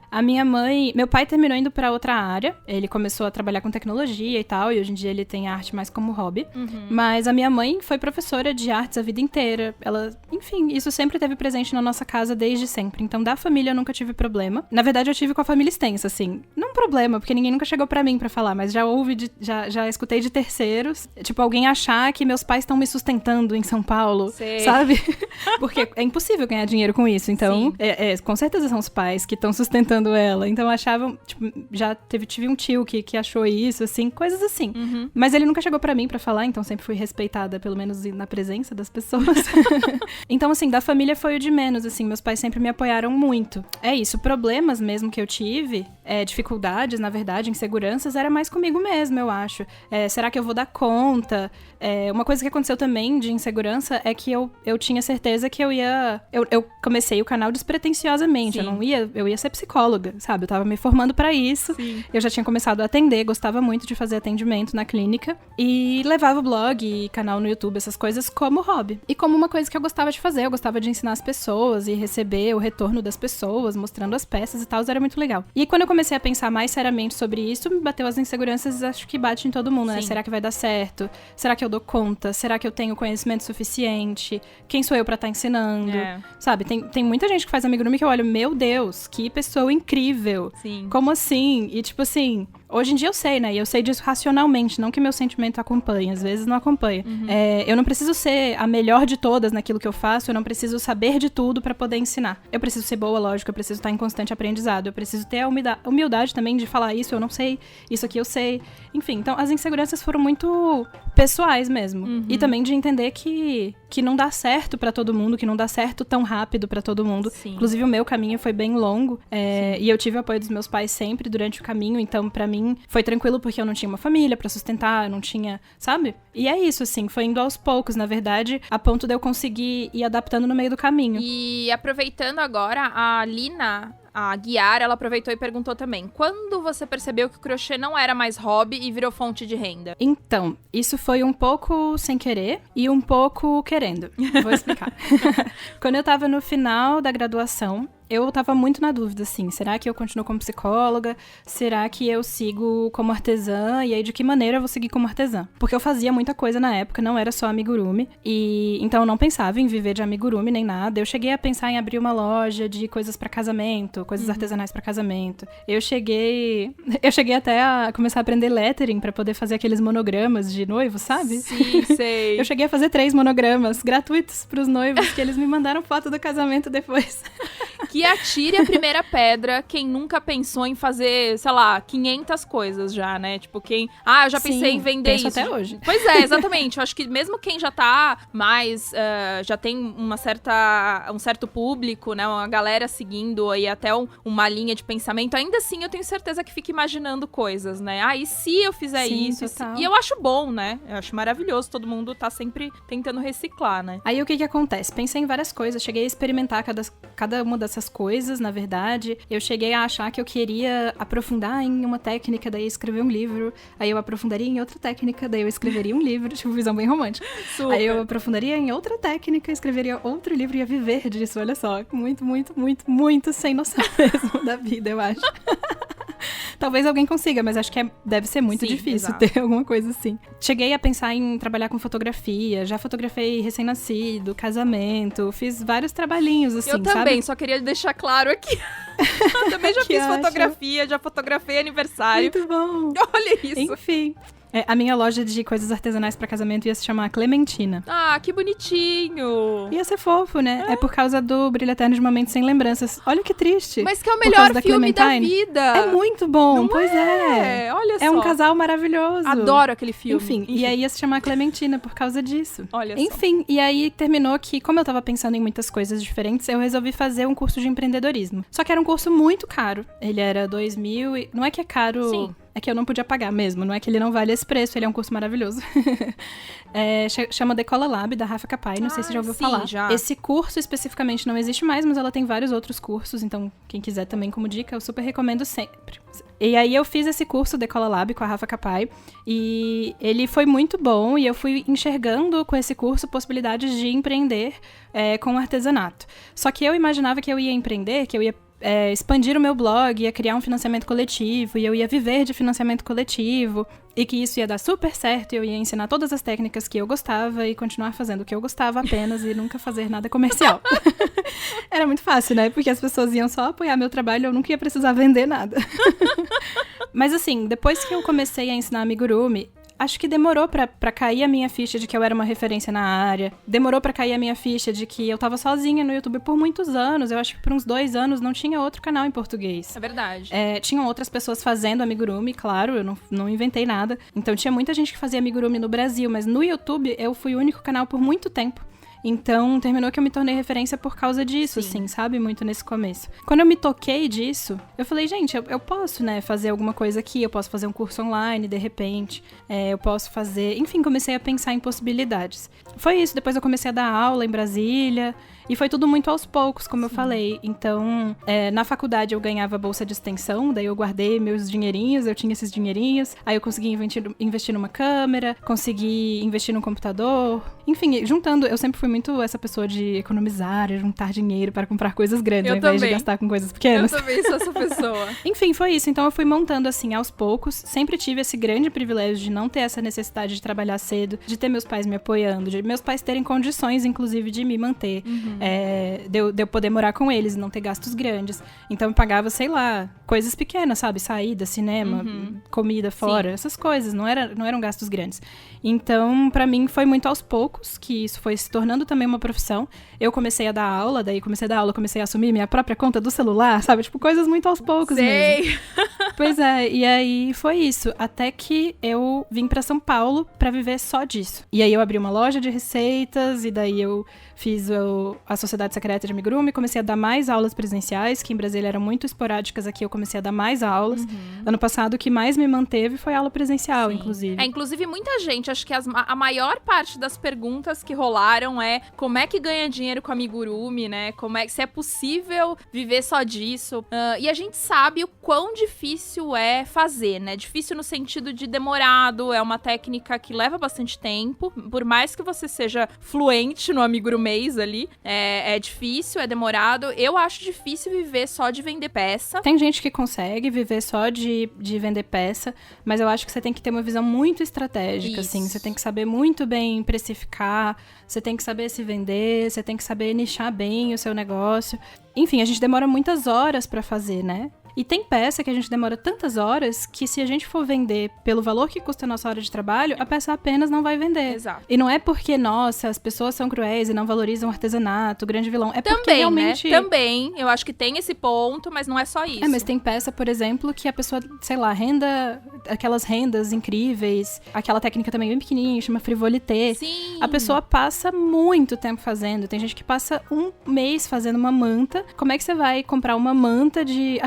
B: Meu pai terminou indo pra outra área, ele começou a trabalhar com tecnologia e tal, e hoje em dia ele tem a arte mais como hobby. Mas a minha mãe foi professora de artes a vida inteira. Enfim, isso sempre teve presente na nossa casa desde sempre. Então, da família eu nunca tive problema. Na verdade, eu tive com a família extensa, assim. Não problema, porque ninguém nunca chegou pra mim pra falar, mas já escutei de terceiros, tipo, alguém achar que meus pais estão me sustentando em São Paulo, sabe? Porque é impossível ganhar dinheiro com isso. Então, com certeza são os pais que estão sustentando ela. Então, achavam, tipo, já tive um tio que achou isso, assim, coisas assim. Mas ele nunca chegou pra mim pra falar, então sempre fui respeitada, pelo menos na presença das pessoas. Então, assim, da família foi o de menos, assim, meus pais sempre me apoiaram muito. É isso, problemas mesmo que eu tive, dificuldades, na verdade, inseguranças, era mais comigo mesmo, eu acho. Será que eu vou dar conta? Uma coisa que aconteceu também de insegurança é que eu tinha certeza que eu comecei o canal despretensiosamente. Eu ia ser psicóloga, sabe? Eu tava me formando pra isso. Sim. Eu já tinha começado a atender, gostava muito de fazer atendimento na clínica. E levava o blog e canal no YouTube, essas coisas, como hobby. E como uma coisa que eu gostava de fazer. Eu gostava de ensinar as pessoas e receber o retorno das pessoas, mostrando as peças e tal. Era muito legal. E quando eu comecei a pensar mais seriamente sobre isso, me bateu as inseguranças, acho que bate em todo mundo, né? Será que vai dar certo? Será que eu dou conta? Será que eu tenho conhecimento suficiente? Quem sou eu pra estar ensinando? Sabe, tem muita gente que faz amigurumi que eu olho, meu Deus, que pessoa incrível.
A: Sim.
B: Como assim? E tipo assim, hoje em dia eu sei, né? E eu sei disso racionalmente, não que meu sentimento acompanhe, às vezes não acompanha. Eu não preciso ser a melhor de todas naquilo que eu faço, eu não preciso saber de tudo pra poder ensinar. Eu preciso ser boa, lógico, eu preciso estar em constante aprendizado, eu preciso ter a humildade também de falar isso, eu não sei, isso aqui eu sei. Enfim, então as inseguranças foram muito pessoais mesmo. E também de entender que não dá certo pra todo mundo, que não dá certo tão rápido pra todo mundo. Sim. Inclusive o meu caminho foi bem longo, e eu tive o apoio dos meus pais sempre durante o caminho, então pra mim foi tranquilo porque eu não tinha uma família pra sustentar, eu não tinha, sabe? E é isso, assim, foi indo aos poucos, na verdade, a ponto de eu conseguir ir adaptando no meio do caminho.
A: E aproveitando agora, a Lina, a Guiar, ela aproveitou e perguntou também: quando você percebeu que o crochê não era mais hobby e virou fonte de renda?
B: Então, isso foi um pouco sem querer e um pouco querendo. Vou explicar. Quando eu tava no final da graduação, eu tava muito na dúvida, assim, será que eu continuo como psicóloga? Será que eu sigo como artesã? E aí, de que maneira eu vou seguir como artesã? Porque eu fazia muita coisa na época, não era só amigurumi. E então eu não pensava em viver de amigurumi nem nada. Eu cheguei a pensar em abrir uma loja de coisas pra casamento, coisas artesanais pra casamento. Eu cheguei até a começar a aprender lettering pra poder fazer aqueles monogramas de noivo, sabe?
A: Sim, sei.
B: Eu cheguei a fazer 3 monogramas gratuitos pros noivos, que eles me mandaram foto do casamento depois.
A: Que atire a primeira pedra quem nunca pensou em fazer, sei lá, 500 coisas já, né? Tipo, quem... eu já pensei em vender isso.
B: Até hoje.
A: Pois é, exatamente. Eu acho que mesmo quem já tá mais... já tem um certo público, né? Uma galera seguindo aí até uma linha de pensamento. Ainda assim, eu tenho certeza que fica imaginando coisas, né? E se eu fizer isso? E eu acho bom, né? Eu acho maravilhoso. Todo mundo tá sempre tentando reciclar, né?
B: Aí, o que acontece? Pensei em várias coisas. Cheguei a experimentar cada uma dessas coisas, na verdade. Eu cheguei a achar que eu queria aprofundar em uma técnica, daí escrever um livro. Aí eu aprofundaria em outra técnica, daí eu escreveria um livro, tipo, visão bem romântica. Super. Aí eu aprofundaria em outra técnica, escreveria outro livro e ia viver disso, olha só. Muito, muito, muito, muito sem noção mesmo da vida, eu acho. Talvez alguém consiga, mas acho que deve ser muito difícil ter alguma coisa assim. Cheguei a pensar em trabalhar com fotografia, já fotografei recém-nascido, casamento, fiz vários trabalhinhos assim,
A: Eu também,
B: sabe?
A: só queria deixar claro aqui. Eu também já fiz fotografia, já fotografei aniversário.
B: Muito bom.
A: Olha isso.
B: Enfim. A minha loja de coisas artesanais pra casamento ia se chamar Clementina.
A: Ah, que bonitinho.
B: Ia ser fofo, né? É por causa do Brilho Eterno de Momentos Sem Lembranças. Olha que triste.
A: Mas que é o melhor filme da vida.
B: É muito bom,
A: Não
B: pois é.
A: Olha só.
B: É um casal maravilhoso.
A: Adoro aquele filme.
B: Enfim, e aí ia se chamar Clementina por causa disso.
A: Olha só.
B: Enfim, e aí terminou que, como eu tava pensando em muitas coisas diferentes, eu resolvi fazer um curso de empreendedorismo. Só que era um curso muito caro. Ele era 2.000 e... Não é que é caro...
A: Sim.
B: É que eu não podia pagar mesmo, não é que ele não vale esse preço, ele é um curso maravilhoso. Chama Decola Lab, da Rafa Capai, não sei se já ouviu falar.
A: Já.
B: Esse curso especificamente não existe mais, mas ela tem vários outros cursos, então quem quiser também como dica, eu super recomendo sempre. E aí eu fiz esse curso Decola Lab com a Rafa Capai, e ele foi muito bom, e eu fui enxergando com esse curso possibilidades de empreender com artesanato. Só que eu imaginava que eu ia empreender, que eu ia expandir o meu blog, ia criar um financiamento coletivo, e eu ia viver de financiamento coletivo, e que isso ia dar super certo, e eu ia ensinar todas as técnicas que eu gostava e continuar fazendo o que eu gostava apenas e nunca fazer nada comercial. Era muito fácil, né? Porque as pessoas iam só apoiar meu trabalho, eu nunca ia precisar vender nada. Mas assim, depois que eu comecei a ensinar amigurumi, acho que demorou pra cair a minha ficha de que eu era uma referência na área. Demorou pra cair a minha ficha de que eu tava sozinha no YouTube por muitos anos. Eu acho que por uns 2 anos não tinha outro canal em português.
A: É verdade.
B: Tinham outras pessoas fazendo amigurumi, claro, eu não inventei nada. Então tinha muita gente que fazia amigurumi no Brasil, mas no YouTube eu fui o único canal por muito tempo. Então, terminou que eu me tornei referência por causa disso, assim, sabe? Muito nesse começo. Quando eu me toquei disso, eu falei, gente, eu posso, né, fazer alguma coisa aqui, eu posso fazer um curso online, de repente, eu posso fazer... Enfim, comecei a pensar em possibilidades. Foi isso, depois eu comecei a dar aula em Brasília, e foi tudo muito aos poucos, como eu falei. Então, na faculdade eu ganhava bolsa de extensão, daí eu guardei meus dinheirinhos, eu tinha esses dinheirinhos, aí eu consegui investir numa câmera, consegui investir num computador, enfim, juntando, eu sempre fui muito essa pessoa de economizar e juntar dinheiro para comprar coisas grandes, ao invés de gastar com coisas pequenas.
A: Eu também sou essa pessoa.
B: Enfim, foi isso. Então eu fui montando assim aos poucos. Sempre tive esse grande privilégio de não ter essa necessidade de trabalhar cedo, de ter meus pais me apoiando, de meus pais terem condições, inclusive, de me manter. De eu poder morar com eles e não ter gastos grandes. Então eu pagava, sei lá, coisas pequenas, sabe? Saída, cinema, comida fora, essas coisas. Não eram gastos grandes. Então, pra mim, foi muito aos poucos que isso foi se tornando também uma profissão. Eu comecei a dar aula, comecei a assumir minha própria conta do celular, sabe? Tipo, coisas muito aos poucos mesmo. Pois é, e aí foi isso. Até que eu vim pra São Paulo pra viver só disso. E aí eu abri uma loja de receitas, e daí eu fiz a Sociedade Secreta de Amigurumi, comecei a dar mais aulas presenciais, que em Brasília eram muito esporádicas, aqui eu comecei a dar mais aulas. Ano passado, o que mais me manteve foi aula presencial, inclusive.
A: Inclusive, muita gente, acho que a maior parte das perguntas que rolaram como é que ganha dinheiro com amigurumi, né? Se é possível viver só disso. E a gente sabe o quão difícil é fazer, né? Difícil no sentido de demorado, é uma técnica que leva bastante tempo. Por mais que você seja fluente no amigurumi ali, é difícil, é demorado. Eu acho difícil viver só de vender peça.
B: Tem gente que consegue viver só de vender peça, mas eu acho que você tem que ter uma visão muito estratégica, assim. Você tem que saber muito bem precificar, você tem que saber se vender, você tem que saber nichar bem o seu negócio. Enfim, a gente demora muitas horas pra fazer, né? E tem peça que a gente demora tantas horas que se a gente for vender pelo valor que custa a nossa hora de trabalho, a peça apenas não vai vender.
A: Exato.
B: E não é porque, nossa, as pessoas são cruéis e não valorizam o artesanato, o grande vilão. É
A: também,
B: porque realmente...
A: né? Também, eu acho que tem esse ponto, mas não é só isso.
B: Mas tem peça, por exemplo, que a pessoa, sei lá, aquelas rendas incríveis, aquela técnica também bem pequenininha, chama frivolité.
A: Sim.
B: A pessoa passa muito tempo fazendo. Tem gente que passa 1 mês fazendo uma manta. Como é que você vai comprar uma manta de...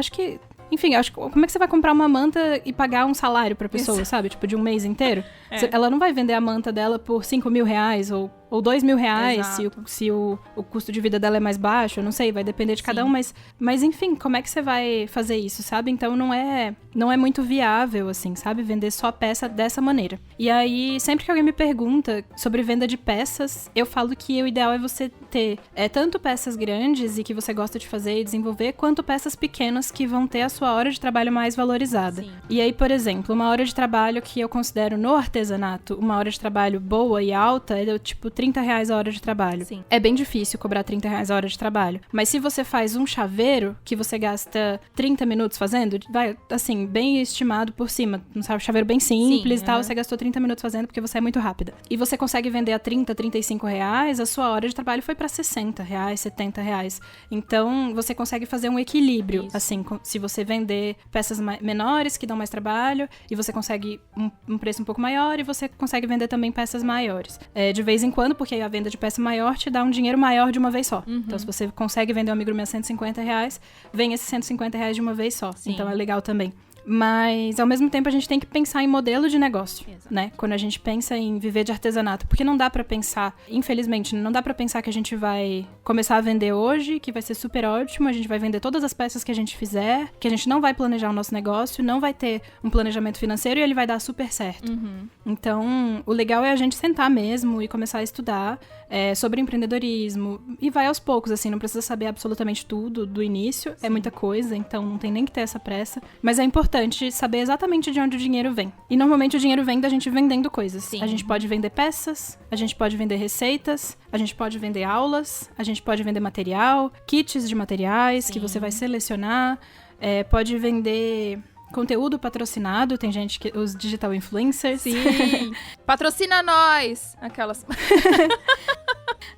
B: Enfim, como é que você vai comprar uma manta e pagar um salário pra pessoa, sabe? Tipo, de 1 mês inteiro? Ela não vai vender a manta dela por 5.000 reais ou ou R$2.000,
A: Exato.
B: se o custo de vida dela é mais baixo, eu não sei, vai depender de cada um, mas enfim, como é que você vai fazer isso, sabe? Então não é muito viável, assim, sabe? Vender só peça dessa maneira. E aí, sempre que alguém me pergunta sobre venda de peças, eu falo que o ideal é você ter tanto peças grandes e que você gosta de fazer e desenvolver, quanto peças pequenas que vão ter a sua hora de trabalho mais valorizada.
A: Sim.
B: E aí, por exemplo, uma hora de trabalho que eu considero no artesanato uma hora de trabalho boa e alta é tipo R$30 a hora de trabalho.
A: Sim.
B: É bem difícil cobrar R$30 a hora de trabalho. Mas se você faz um chaveiro que você gasta 30 minutos fazendo, vai, assim, bem estimado por cima. Um chaveiro bem simples e tal, você gastou 30 minutos fazendo porque você é muito rápida. E você consegue vender a R$30, R$35, a sua hora de trabalho foi pra R$60, R$70. Então, você consegue fazer um equilíbrio, assim, se você vender peças menores que dão mais trabalho, e você consegue um preço um pouco maior, e você consegue vender também peças maiores. De vez em quando, porque a venda de peça maior te dá um dinheiro maior de uma vez só. Então, se você consegue vender um amigurumi a R$150, vem esses R$150 de uma vez só.
A: Sim.
B: Então, é legal também. Mas, ao mesmo tempo, a gente tem que pensar em modelo de negócio, né? Quando a gente pensa em viver de artesanato. Porque não dá pra pensar, infelizmente, não dá pra pensar que a gente vai começar a vender hoje, que vai ser super ótimo, a gente vai vender todas as peças que a gente fizer, que a gente não vai planejar o nosso negócio, não vai ter um planejamento financeiro e ele vai dar super certo. Então, o legal é a gente sentar mesmo e começar a estudar sobre empreendedorismo. E vai aos poucos, assim, não precisa saber absolutamente tudo do início, é muita coisa, então não tem nem que ter essa pressa. Mas é importante saber exatamente de onde o dinheiro vem. E normalmente o dinheiro vem da gente vendendo coisas.
A: Sim.
B: A gente pode vender peças, a gente pode vender receitas, a gente pode vender aulas, a gente pode vender material, kits de materiais que você vai selecionar, pode vender conteúdo patrocinado, tem gente que... Os digital influencers.
A: Sim. Patrocina nós! Aquelas...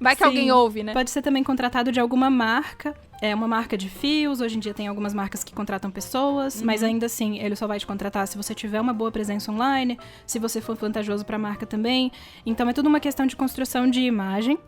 A: Vai que alguém ouve, né?
B: Pode ser também contratado de alguma marca. Uma marca de fios, hoje em dia tem algumas marcas que contratam pessoas, mas ainda assim, ele só vai te contratar se você tiver uma boa presença online, se você for vantajoso pra marca também. Então é tudo uma questão de construção de imagem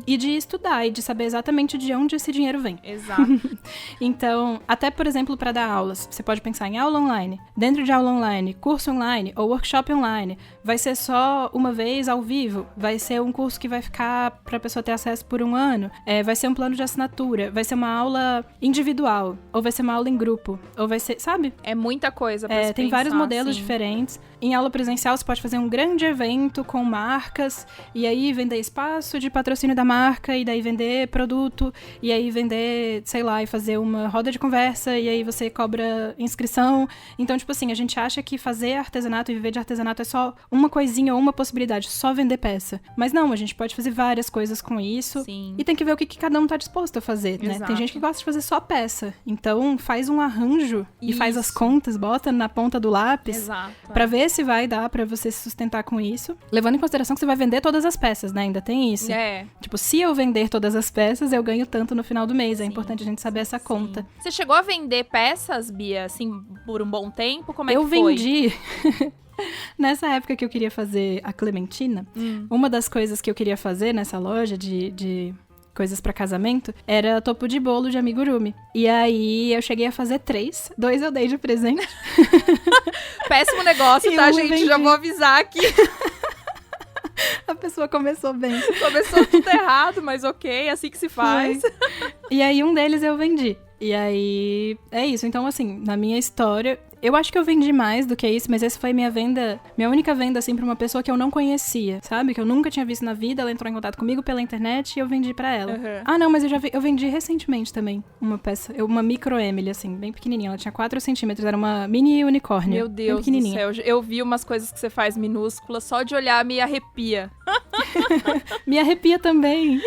B: e de estudar e de saber exatamente de onde esse dinheiro vem.
A: Exato.
B: Então, até por exemplo, para dar aulas, você pode pensar em aula online, dentro de aula online, curso online ou workshop online. Vai ser só uma vez ao vivo, vai ser um curso que vai ficar pra pessoa ter acesso por um ano, vai ser um plano de assinatura, vai ser uma aula individual, ou vai ser uma aula em grupo, ou vai ser, sabe?
A: É muita coisa pra se
B: Tem
A: pensar,
B: vários modelos diferentes. Em aula presencial, você pode fazer um grande evento com marcas, e aí vender espaço de patrocínio da marca, e daí vender produto, e aí vender, sei lá, e fazer uma roda de conversa, e aí você cobra inscrição. Então, tipo assim, a gente acha que fazer artesanato e viver de artesanato é só uma coisinha ou uma possibilidade, só vender peça. Mas não, a gente pode fazer várias coisas com isso.
A: Sim.
B: E tem que ver o que cada um tá disposto a fazer, né?
A: Exato.
B: Tem gente que gosta de fazer só peça. Então, faz um arranjo e faz as
A: Isso.
B: contas, bota na ponta do lápis.
A: Exato.
B: Pra ver se vai dar pra você se sustentar com isso. Levando em consideração que você vai vender todas as peças, né? Ainda tem isso. Tipo, se eu vender todas as peças, eu ganho tanto no final do mês. É importante a gente saber essa conta.
A: Você chegou a vender peças, Bia, assim, por um bom tempo? Como é
B: Eu
A: que foi?
B: vendi... Nessa época que eu queria fazer a Clementina, uma das coisas que eu queria fazer nessa loja de coisas pra casamento era topo de bolo de amigurumi. E aí eu cheguei a fazer 3. 2 eu dei de presente.
A: Péssimo negócio,
B: E
A: tá,
B: eu
A: gente?
B: vendi.
A: Já vou avisar aqui.
B: A pessoa começou bem.
A: Começou tudo errado, mas ok, assim que se faz.
B: E aí um deles eu vendi. E aí, é isso. Então, assim, na minha história, eu acho que eu vendi mais do que isso, mas essa foi minha única venda, assim, pra uma pessoa que eu não conhecia, sabe? Que eu nunca tinha visto na vida, ela entrou em contato comigo pela internet e eu vendi pra ela. Ah, não, mas eu vendi recentemente também uma peça, uma micro Emily, assim, bem pequenininha. Ela tinha 4 centímetros, era uma mini unicórnio.
A: Meu Deus do céu, eu vi umas coisas que você faz minúsculas, só de olhar me arrepia.
B: Me arrepia também.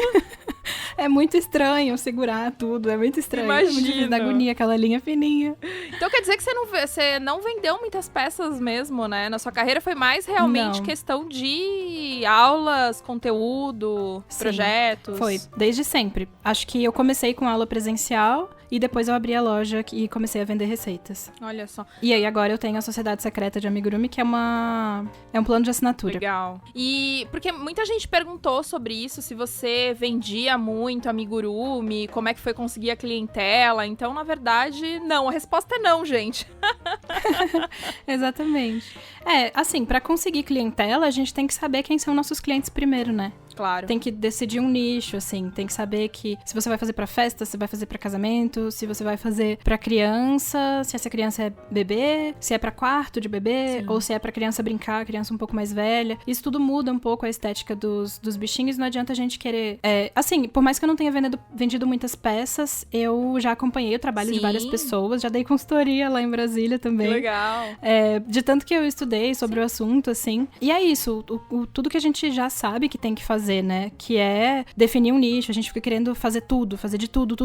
B: É muito estranho segurar tudo, é muito estranho. É muito difícil da agonia, aquela linha fininha.
A: Então quer dizer que você não vendeu muitas peças mesmo, né? Na sua carreira foi mais realmente questão de aulas, conteúdo, projetos.
B: Foi, desde sempre. Acho que eu comecei com aula presencial e depois eu abri a loja e comecei a vender receitas.
A: Olha só.
B: E aí agora eu tenho a Sociedade Secreta de Amigurumi, que é um plano de assinatura.
A: Legal. E porque muita gente perguntou sobre isso, se você vendia muito amigurumi, como é que foi conseguir a clientela. Então, na verdade, não. A resposta é não, gente.
B: Exatamente. Assim, pra conseguir clientela, a gente tem que saber quem são nossos clientes primeiro, né?
A: Claro.
B: Tem que decidir um nicho, assim. Tem que saber que se você vai fazer pra festa, se vai fazer pra casamento, se você vai fazer pra criança, se essa criança é bebê, se é pra quarto de bebê, ou se é pra criança brincar, criança um pouco mais velha. Isso tudo muda um pouco a estética dos bichinhos. Não adianta a gente querer... assim, por mais que eu não tenha vendido muitas peças, eu já acompanhei o trabalho de várias pessoas, já dei consultoria lá em Brasília também.
A: Que legal.
B: De tanto que eu estudei sobre o assunto, assim. E é isso, tudo que a gente já sabe que tem que fazer, né? Que é definir um nicho, a gente fica querendo fazer tudo, fazer de tudo.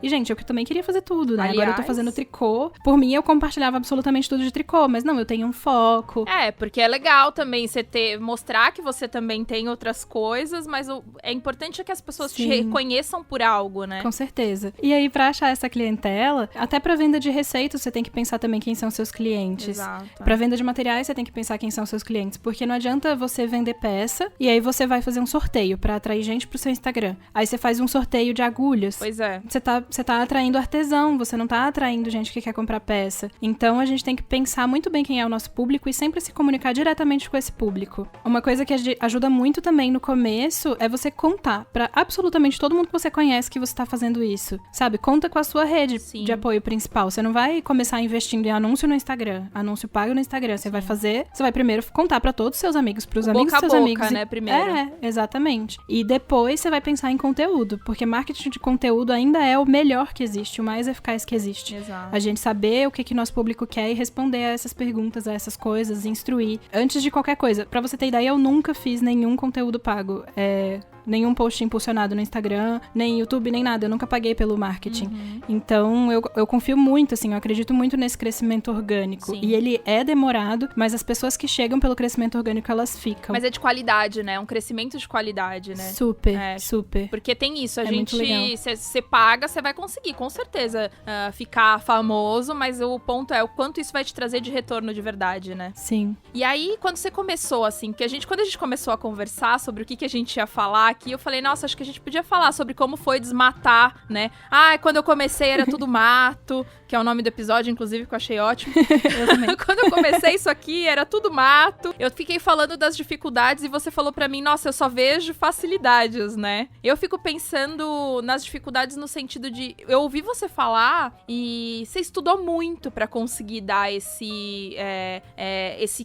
B: E, gente, eu também queria fazer tudo, né?
A: Aliás,
B: agora eu tô fazendo tricô. Por mim, eu compartilhava absolutamente tudo de tricô, mas não, eu tenho um foco.
A: Porque é legal também você mostrar que você também tem outras coisas, mas é importante que as pessoas te reconheçam por algo, né?
B: Com certeza. E aí, pra achar essa clientela, até pra venda de receitas, você tem que pensar também quem são seus clientes.
A: Exato.
B: Pra venda de materiais, você tem que pensar quem são seus clientes, porque não adianta você vender peça e aí você vai fazer um sorteio pra atrair gente pro seu Instagram. Aí você faz um sorteio de agulhas.
A: Pois é.
B: Você tá atraindo artesão, você não tá atraindo gente que quer comprar peça. Então, a gente tem que pensar muito bem quem é o nosso público e sempre se comunicar diretamente com esse público. Uma coisa que ajuda muito também no começo é você contar pra absolutamente todo mundo que você conhece que você tá fazendo isso. Sabe? Conta com a sua rede de apoio principal. Você não vai começar investindo em anúncio no Instagram, anúncio pago no Instagram. Você vai primeiro contar pra todos os seus amigos, pros amigos dos seus amigos.
A: Boca a boca, né, primeiro.
B: Exatamente. E depois você vai pensar em conteúdo, porque marketing de conteúdo ainda é o melhor que existe, o mais eficaz que existe.
A: Exato.
B: A gente saber o que nosso público quer e responder a essas perguntas, a essas coisas, instruir. Antes de qualquer coisa. Pra você ter ideia, eu nunca fiz nenhum conteúdo pago. Nenhum post impulsionado no Instagram, nem YouTube, nem nada. Eu nunca paguei pelo marketing. Então, eu confio muito, assim, eu acredito muito nesse crescimento orgânico.
A: Sim.
B: E ele é demorado, mas as pessoas que chegam pelo crescimento orgânico, elas ficam.
A: Mas é de qualidade, né? Um crescimento de qualidade, né?
B: Super.
A: Porque tem isso, a
B: muito legal.
A: gente... Se você paga, você vai conseguir, com certeza, ficar famoso, mas o ponto é o quanto isso vai te trazer de retorno de verdade, né?
B: Sim.
A: E aí, quando você começou, assim, quando a gente começou a conversar sobre o que a gente ia falar aqui, eu falei, nossa, acho que a gente podia falar sobre como foi desmatar, né? Quando eu comecei era tudo mato, que é o nome do episódio, inclusive, que eu achei ótimo. Quando eu comecei isso aqui, era tudo mato. Eu fiquei falando das dificuldades e você falou pra mim, nossa, eu só vejo facilidades, né? Eu fico pensando nas dificuldades no sentido de... Eu ouvi você falar e você estudou muito pra conseguir dar esse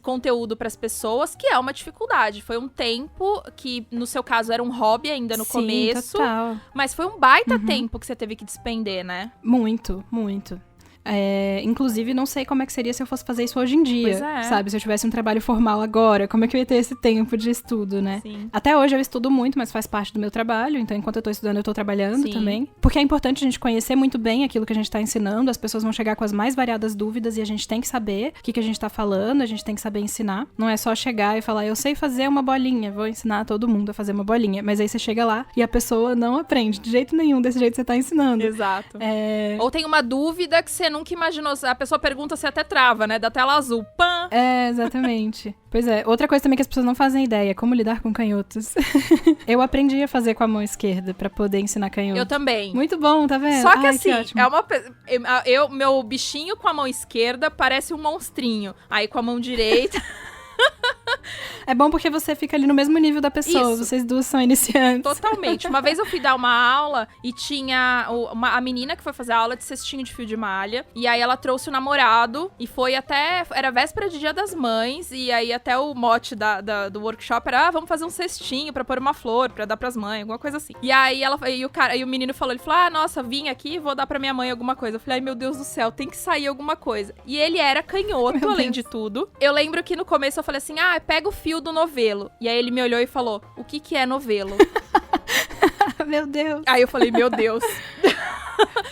A: conteúdo pras pessoas, que é uma dificuldade. Foi um tempo que, no seu caso, era um hobby ainda no começo.
B: Total.
A: Mas foi um baita tempo que você teve que despender, né?
B: Muito. Inclusive, não sei como é que seria se eu fosse fazer isso hoje em dia, sabe? Se eu tivesse um trabalho formal agora, como é que eu ia ter esse tempo de estudo, né?
A: Sim.
B: Até hoje eu estudo muito, mas faz parte do meu trabalho, então enquanto eu tô estudando, eu tô trabalhando também. Porque é importante a gente conhecer muito bem aquilo que a gente tá ensinando, as pessoas vão chegar com as mais variadas dúvidas e a gente tem que saber o que a gente tá falando, a gente tem que saber ensinar. Não é só chegar e falar, eu sei fazer uma bolinha, vou ensinar todo mundo a fazer uma bolinha. Mas aí você chega lá e a pessoa não aprende de jeito nenhum desse jeito que você tá ensinando.
A: Exato. Ou tem uma dúvida que você nunca imaginou. A pessoa pergunta, você até trava, né? Da tela azul. Pã!
B: Exatamente. Pois é. Outra coisa também que as pessoas não fazem ideia, como lidar com canhotos. Eu aprendi a fazer com a mão esquerda pra poder ensinar canhoto.
A: Eu também.
B: Muito bom, tá vendo?
A: Só que assim,
B: que
A: meu bichinho com a mão esquerda parece um monstrinho. Aí com a mão direita...
B: É bom porque você fica ali no mesmo nível da pessoa.
A: Isso.
B: Vocês duas são iniciantes.
A: Totalmente. Uma vez eu fui dar uma aula e tinha a menina que foi fazer a aula de cestinho de fio de malha. E aí ela trouxe o namorado e foi até... Era véspera de Dia das Mães. E aí até o mote do workshop era, vamos fazer um cestinho pra pôr uma flor, pra dar pras mães, alguma coisa assim. E aí o menino falou, ele falou, nossa, vim aqui, vou dar pra minha mãe alguma coisa. Eu falei, ai meu Deus do céu, tem que sair alguma coisa. E ele era canhoto, além de tudo. Eu lembro que no começo eu falei assim, pega o fio do novelo. E aí ele me olhou e falou, o que é novelo?
B: Meu Deus.
A: Aí eu falei, meu Deus.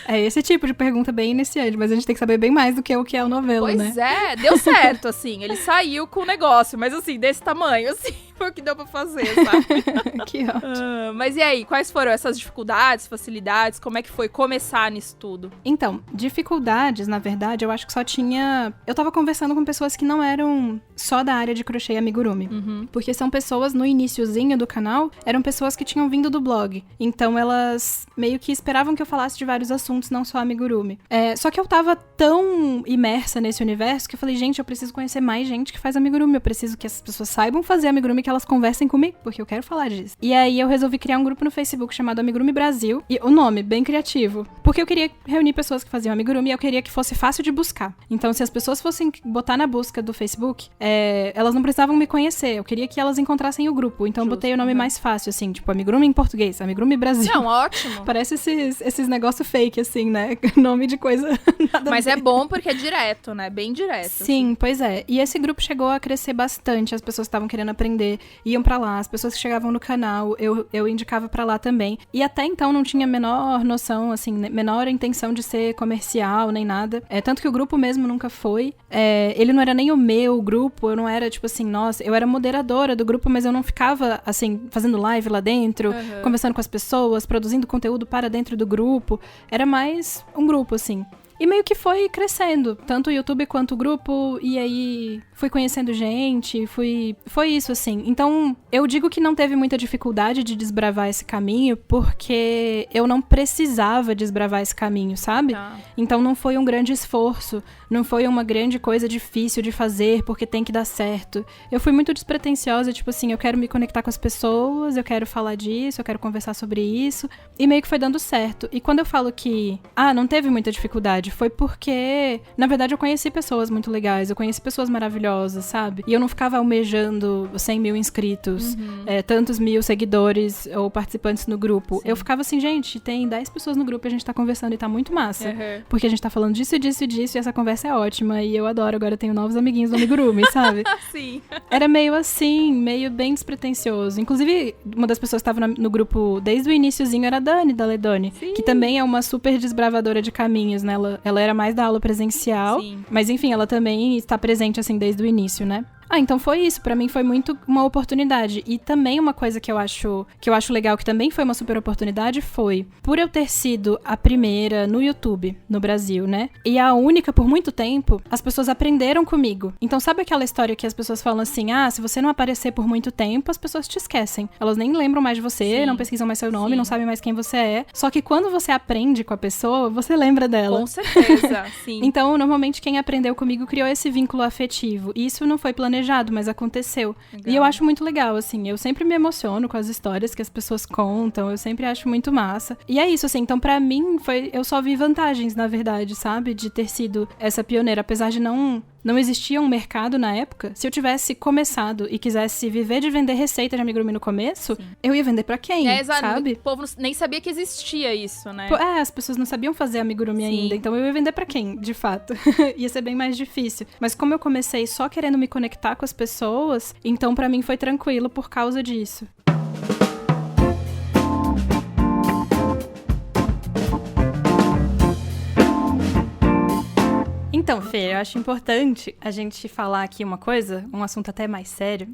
B: É esse tipo de pergunta bem iniciante, mas a gente tem que saber bem mais do que o que é o novelo, né?
A: Pois é, deu certo, assim. Ele saiu com o negócio, mas assim, desse tamanho, assim, foi o que deu pra fazer, sabe?
B: Que ótimo.
A: Mas e aí, quais foram essas dificuldades, facilidades? Como é que foi começar nisso tudo?
B: Então, dificuldades, na verdade, eu acho que só tinha... Eu tava conversando com pessoas que não eram só da área de crochê e amigurumi. Porque são pessoas, no iniciozinho do canal, eram pessoas que tinham vindo do blog. Então, elas meio que esperavam que eu falasse de vários assuntos, não só amigurumi. Só que eu tava tão imersa nesse universo que eu falei, gente, eu preciso conhecer mais gente que faz amigurumi. Eu preciso que as pessoas saibam fazer amigurumi, que elas conversem comigo, porque eu quero falar disso. E aí eu resolvi criar um grupo no Facebook chamado Amigurumi Brasil. E o nome, bem criativo. Porque eu queria reunir pessoas que faziam amigurumi e eu queria que fosse fácil de buscar. Então, se as pessoas fossem botar na busca do Facebook, elas não precisavam me conhecer. Eu queria que elas encontrassem o grupo. Então, eu botei o nome mais fácil, assim, tipo, amigurumi em português, Amigurumi Brasil.
A: Não, ótimo.
B: Parece esses negócios fake, assim, né? Nome de coisa nada
A: Mas
B: a ver.
A: é bom porque é direto, né? Bem direto.
B: Sim, pois é. E esse grupo chegou a crescer bastante. As pessoas que estavam querendo aprender iam pra lá. As pessoas que chegavam no canal, eu indicava pra lá também. E até então não tinha a menor noção, assim, menor intenção de ser comercial, nem nada. Tanto que o grupo mesmo nunca foi. Ele não era nem o meu grupo. Eu não era, tipo assim, nossa, eu era moderadora do grupo, mas eu não ficava, assim, fazendo live lá dentro, conversando com as pessoas, produzindo conteúdo para dentro do grupo. Era mais um grupo, assim. E meio que foi crescendo, tanto o YouTube quanto o grupo, e aí fui conhecendo gente, foi isso, assim. Então, eu digo que não teve muita dificuldade de desbravar esse caminho, porque eu não precisava desbravar esse caminho, sabe? Então, não foi um grande esforço, não foi uma grande coisa difícil de fazer, porque tem que dar certo. Eu fui muito despretensiosa, tipo assim, eu quero me conectar com as pessoas, eu quero falar disso, eu quero conversar sobre isso, e meio que foi dando certo. E quando eu falo que, não teve muita dificuldade, foi porque, na verdade, eu conheci pessoas muito legais, eu conheci pessoas maravilhosas, sabe? E eu não ficava almejando 100 mil inscritos, tantos mil seguidores ou participantes no grupo. Sim. Eu ficava assim, gente, tem 10 pessoas no grupo e a gente tá conversando e tá muito massa. Porque a gente tá falando disso e disso e disso e essa conversa é ótima e eu adoro, agora eu tenho novos amiguinhos do Amigurumi, sabe?
A: Sim.
B: Era meio assim, meio bem despretensioso. Inclusive, uma das pessoas que estava no grupo desde o iniciozinho era a Dani, da Ledone, que também é uma super desbravadora de caminhos, né? Ela era mais da aula presencial, mas enfim, ela também está presente, assim, desde o início, né? Então foi isso, pra mim foi muito uma oportunidade. E também uma coisa que eu acho legal, que também foi uma super oportunidade, foi por eu ter sido a primeira no YouTube, no Brasil, né? E a única por muito tempo, as pessoas aprenderam comigo. Então sabe aquela história que as pessoas falam assim, se você não aparecer por muito tempo, as pessoas te esquecem. Elas nem lembram mais de você, não pesquisam mais seu nome, não sabem mais quem você é. Só que quando você aprende com a pessoa, você lembra dela.
A: Com certeza, sim.
B: Então, normalmente, quem aprendeu comigo criou esse vínculo afetivo. E isso não foi planejado, mas aconteceu. Legal. E eu acho muito legal, assim, eu sempre me emociono com as histórias que as pessoas contam, eu sempre acho muito massa. E é isso, assim, então pra mim, eu só vi vantagens, na verdade, sabe? De ter sido essa pioneira, apesar de não existia um mercado na época. Se eu tivesse começado e quisesse viver de vender receita de amigurumi no começo, eu ia vender pra quem, sabe?
A: O povo nem sabia que existia isso, né?
B: As pessoas não sabiam fazer amigurumi ainda, então eu ia vender pra quem, de fato? Ia ser bem mais difícil. Mas como eu comecei só querendo me conectar com as pessoas, então pra mim foi tranquilo por causa disso. Então, Fê, eu acho importante a gente falar aqui uma coisa, um assunto até mais sério,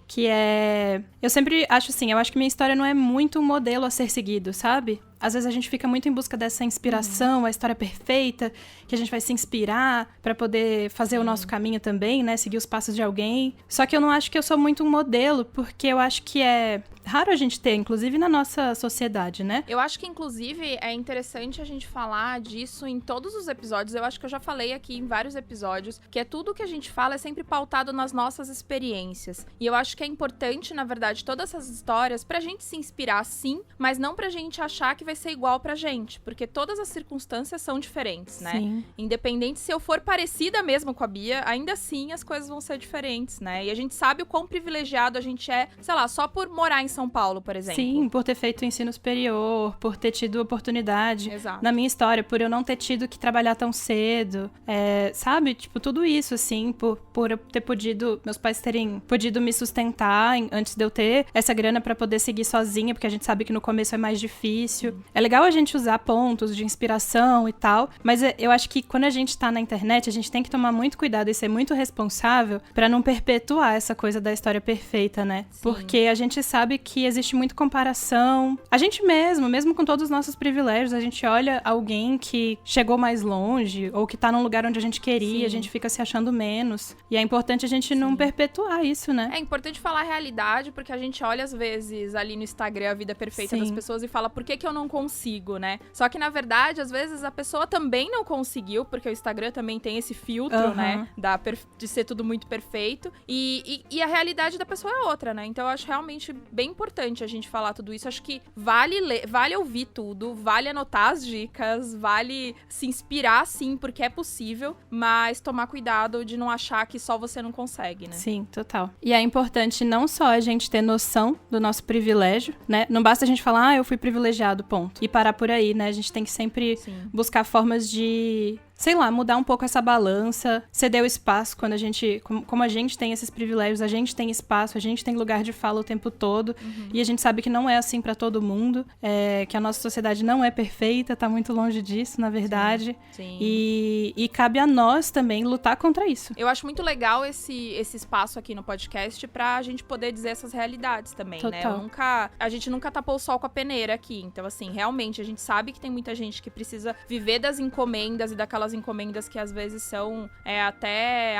B: que é... Eu sempre acho assim, eu acho que minha história não é muito um modelo a ser seguido, sabe? Às vezes a gente fica muito em busca dessa inspiração, a história perfeita, que a gente vai se inspirar pra poder fazer o nosso caminho também, né? Seguir os passos de alguém. Só que eu não acho que eu sou muito um modelo, porque eu acho que é raro a gente ter, inclusive na nossa sociedade, né?
A: Eu acho que, inclusive, é interessante a gente falar disso em todos os episódios. Eu acho que eu já falei aqui em vários episódios, que é tudo que a gente fala é sempre pautado nas nossas experiências. E eu acho que é importante, na verdade, todas essas histórias pra gente se inspirar, sim, mas não pra gente achar que vai ser igual pra gente, porque todas as circunstâncias são diferentes, né?
B: Sim.
A: Independente se eu for parecida mesmo com a Bia, ainda assim as coisas vão ser diferentes, né? E a gente sabe o quão privilegiado a gente é, sei lá, só por morar em São Paulo, por exemplo.
B: Sim, por ter feito ensino superior, por ter tido oportunidade.
A: Exato.
B: Na minha história, por eu não ter tido que trabalhar tão cedo, sabe? Tipo, tudo isso, assim, por eu ter podido, meus pais terem podido me sustentar antes de eu ter essa grana pra poder seguir sozinha, porque a gente sabe que no começo é mais difícil. É legal a gente usar pontos de inspiração e tal, mas eu acho que quando a gente tá na internet, a gente tem que tomar muito cuidado e ser muito responsável pra não perpetuar essa coisa da história perfeita, né? Sim. Porque a gente sabe que existe muita comparação. A gente mesmo com todos os nossos privilégios, a gente olha alguém que chegou mais longe ou que tá num lugar onde a gente queria, Sim. a gente fica se achando menos. E é importante a gente Sim. não perpetuar isso, né?
A: É importante falar a realidade, porque a gente olha às vezes ali no Instagram a vida perfeita Sim. das pessoas e fala, por que eu não não consigo, né? Só que, na verdade, às vezes a pessoa também não conseguiu, porque o Instagram também tem esse filtro, né? De ser tudo muito perfeito. E a realidade da pessoa é outra, né? Então eu acho realmente bem importante a gente falar tudo isso. Acho que vale ler, vale ouvir tudo, vale anotar as dicas, vale se inspirar, sim, porque é possível, mas tomar cuidado de não achar que só você não consegue, né?
B: Sim, total. E é importante não só a gente ter noção do nosso privilégio, né? Não basta a gente falar, eu fui privilegiado, ponto. E parar por aí, né? A gente tem que sempre buscar formas de, sei lá, mudar um pouco essa balança, ceder o espaço quando a gente, como a gente tem esses privilégios, a gente tem espaço, a gente tem lugar de fala o tempo todo, e a gente sabe que não é assim pra todo mundo, que a nossa sociedade não é perfeita, tá muito longe disso, na verdade.
A: Sim.
B: E cabe a nós também lutar contra isso.
A: Eu acho muito legal esse espaço aqui no podcast pra gente poder dizer essas realidades também,
B: Total.
A: né? A gente nunca tapou o sol com a peneira aqui, então assim, realmente, a gente sabe que tem muita gente que precisa viver das encomendas e daquelas encomendas que às vezes são até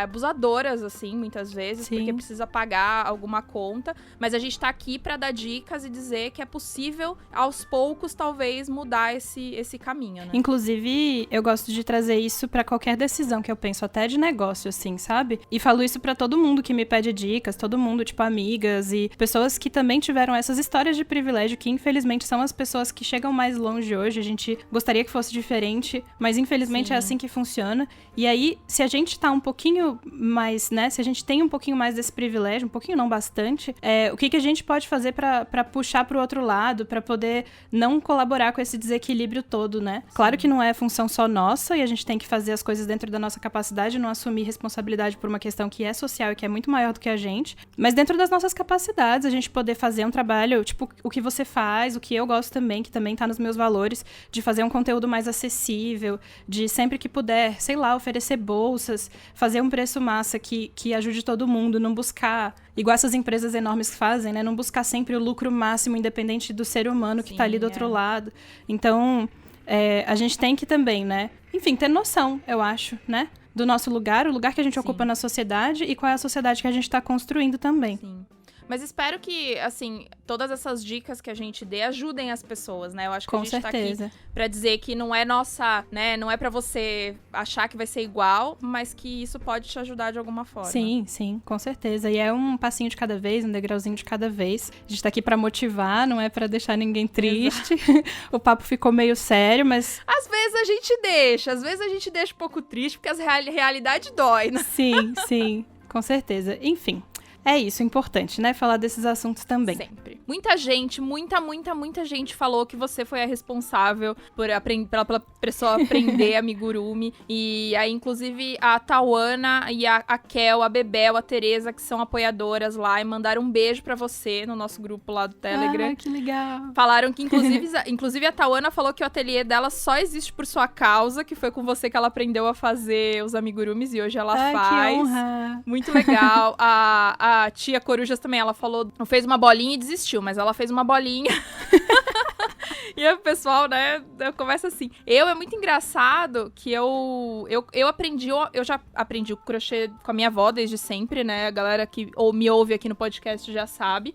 A: abusadoras, assim, muitas vezes,
B: Sim.
A: porque precisa pagar alguma conta, mas a gente tá aqui pra dar dicas e dizer que é possível, aos poucos, talvez, mudar esse caminho, né?
B: Inclusive, eu gosto de trazer isso pra qualquer decisão que eu penso, até de negócio, assim, sabe? E falo isso pra todo mundo que me pede dicas, todo mundo, tipo, amigas e pessoas que também tiveram essas histórias de privilégio, que infelizmente são as pessoas que chegam mais longe hoje. A gente gostaria que fosse diferente, mas infelizmente
A: Sim.
B: é assim que funciona. E aí, se a gente tá um pouquinho mais, né, se a gente tem um pouquinho mais desse privilégio, um pouquinho não bastante, o que a gente pode fazer pra puxar pro outro lado, pra poder não colaborar com esse desequilíbrio todo, né?
A: Sim.
B: Claro que não é função só nossa e a gente tem que fazer as coisas dentro da nossa capacidade, não assumir responsabilidade por uma questão que é social e que é muito maior do que a gente, mas dentro das nossas capacidades, a gente poder fazer um trabalho, tipo, o que você faz, o que eu gosto também, que também tá nos meus valores, de fazer um conteúdo mais acessível, de sempre que puder, sei lá, oferecer bolsas, fazer um preço massa que ajude todo mundo, não buscar, igual essas empresas enormes que fazem, né? Não buscar sempre o lucro máximo, independente do ser humano que tá ali do outro lado. Então, a gente tem que também, né? Enfim, ter noção, eu acho, né? Do nosso lugar, o lugar que a gente ocupa na sociedade e qual é a sociedade que a gente tá construindo também.
A: Sim. Mas espero que, assim, todas essas dicas que a gente dê ajudem as pessoas, né? Eu acho que
B: Com
A: a gente
B: certeza.
A: tá aqui pra dizer que não é nossa, né? Não é pra você achar que vai ser igual, mas que isso pode te ajudar de alguma forma.
B: Sim, sim, com certeza. E é um passinho de cada vez, um degrauzinho de cada vez. A gente tá aqui pra motivar, não é pra deixar ninguém triste. O papo ficou meio sério, mas...
A: Às vezes a gente deixa um pouco triste, porque a realidade dói, né?
B: Sim, sim, com certeza. Enfim. É isso, importante, né? Falar desses assuntos também.
A: Sempre. Muita gente, muita gente falou que você foi a responsável pela pessoa aprender amigurumi. E aí, inclusive, a Tauana e a Kel, a Bebel, a Tereza, que são apoiadoras lá, e mandaram um beijo pra você no nosso grupo lá do Telegram.
B: Ah, que legal.
A: Falaram que, inclusive a Tauana falou que o ateliê dela só existe por sua causa, que foi com você que ela aprendeu a fazer os amigurumis, e hoje ela faz.
B: Que honra.
A: Muito legal. A tia Corujas também, ela falou, não fez uma bolinha e desistiu, mas ela fez uma bolinha. E aí o pessoal, né, começa assim. É muito engraçado que eu já aprendi o crochê com a minha avó desde sempre, né? A galera que me ouve aqui no podcast já sabe.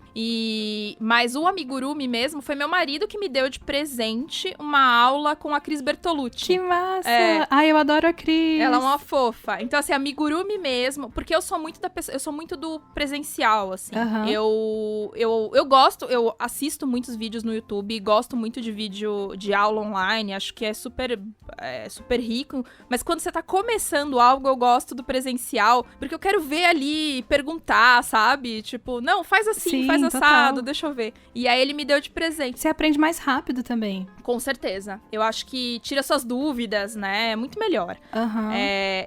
A: Mas o amigurumi mesmo foi meu marido que me deu de presente uma aula com a Cris Bertolucci.
B: Que massa! Ai, eu adoro a Cris.
A: Ela é uma fofa. Então, assim, amigurumi mesmo, porque eu sou muito do presencial, assim. Eu gosto, eu assisto muitos vídeos no YouTube, gosto muito de vídeo de aula online, acho que é super rico, mas quando você tá começando algo, eu gosto do presencial, porque eu quero ver ali, perguntar, sabe? Tipo, não, faz assim,
B: Sim,
A: faz assado,
B: total.
A: deixa eu ver. E aí ele me deu de presente.
B: Você aprende mais rápido também.
A: Com certeza. Eu acho que tira suas dúvidas, né? É muito melhor.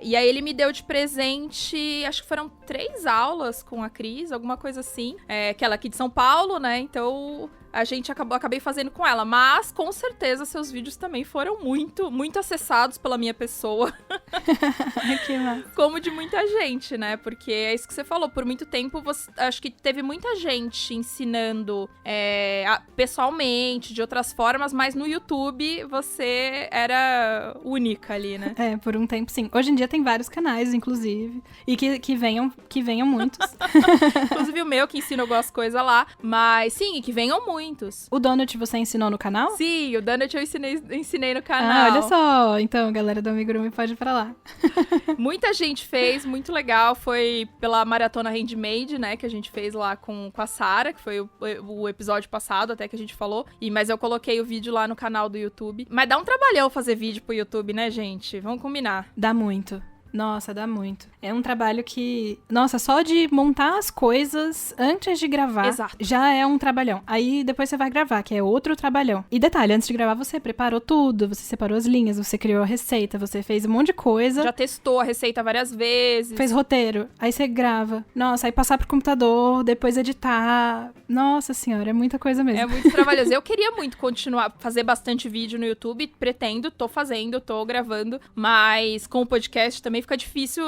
A: E aí ele me deu de presente, acho que foram 3 aulas com a Cris, alguma coisa assim. Que ela é aqui de São Paulo, né? Então a gente acabei fazendo com ela. Mas, com certeza, seus vídeos também foram muito, muito acessados pela minha pessoa.
B: Que massa.
A: Como de muita gente, né? Porque é isso que você falou. Por muito tempo, acho que teve muita gente ensinando pessoalmente, de outras formas, mas no YouTube você era única ali, né?
B: Por um tempo, sim. Hoje em dia tem vários canais, inclusive. E que venham muitos.
A: Inclusive o meu, que ensina algumas coisas lá. Mas, sim, que venham muitos. muitos.
B: O donut você ensinou no canal?
A: Sim, o donut eu ensinei no canal.
B: Olha só. Então, galera do Amigurumi pode ir pra lá.
A: Muita gente fez, muito legal. Foi pela Maratona Handmade, né, que a gente fez lá com a Sara, que foi o episódio passado até que a gente falou. Mas eu coloquei o vídeo lá no canal do YouTube. Mas dá um trabalhão fazer vídeo pro YouTube, né, gente? Vamos combinar.
B: Dá muito. Nossa, dá muito. É um trabalho que... Nossa, só de montar as coisas antes de gravar
A: Exato.
B: já é um trabalhão. Aí depois você vai gravar, que é outro trabalhão. E detalhe, antes de gravar você preparou tudo, você separou as linhas, você criou a receita, você fez um monte de coisa.
A: Já testou a receita várias vezes.
B: Fez roteiro, aí você grava. Nossa, aí passar pro computador, depois editar. Nossa senhora, é muita coisa mesmo.
A: É muito trabalhoso. Eu queria muito continuar, fazer bastante vídeo no YouTube, pretendo, tô fazendo, tô gravando, mas com o podcast também fica difícil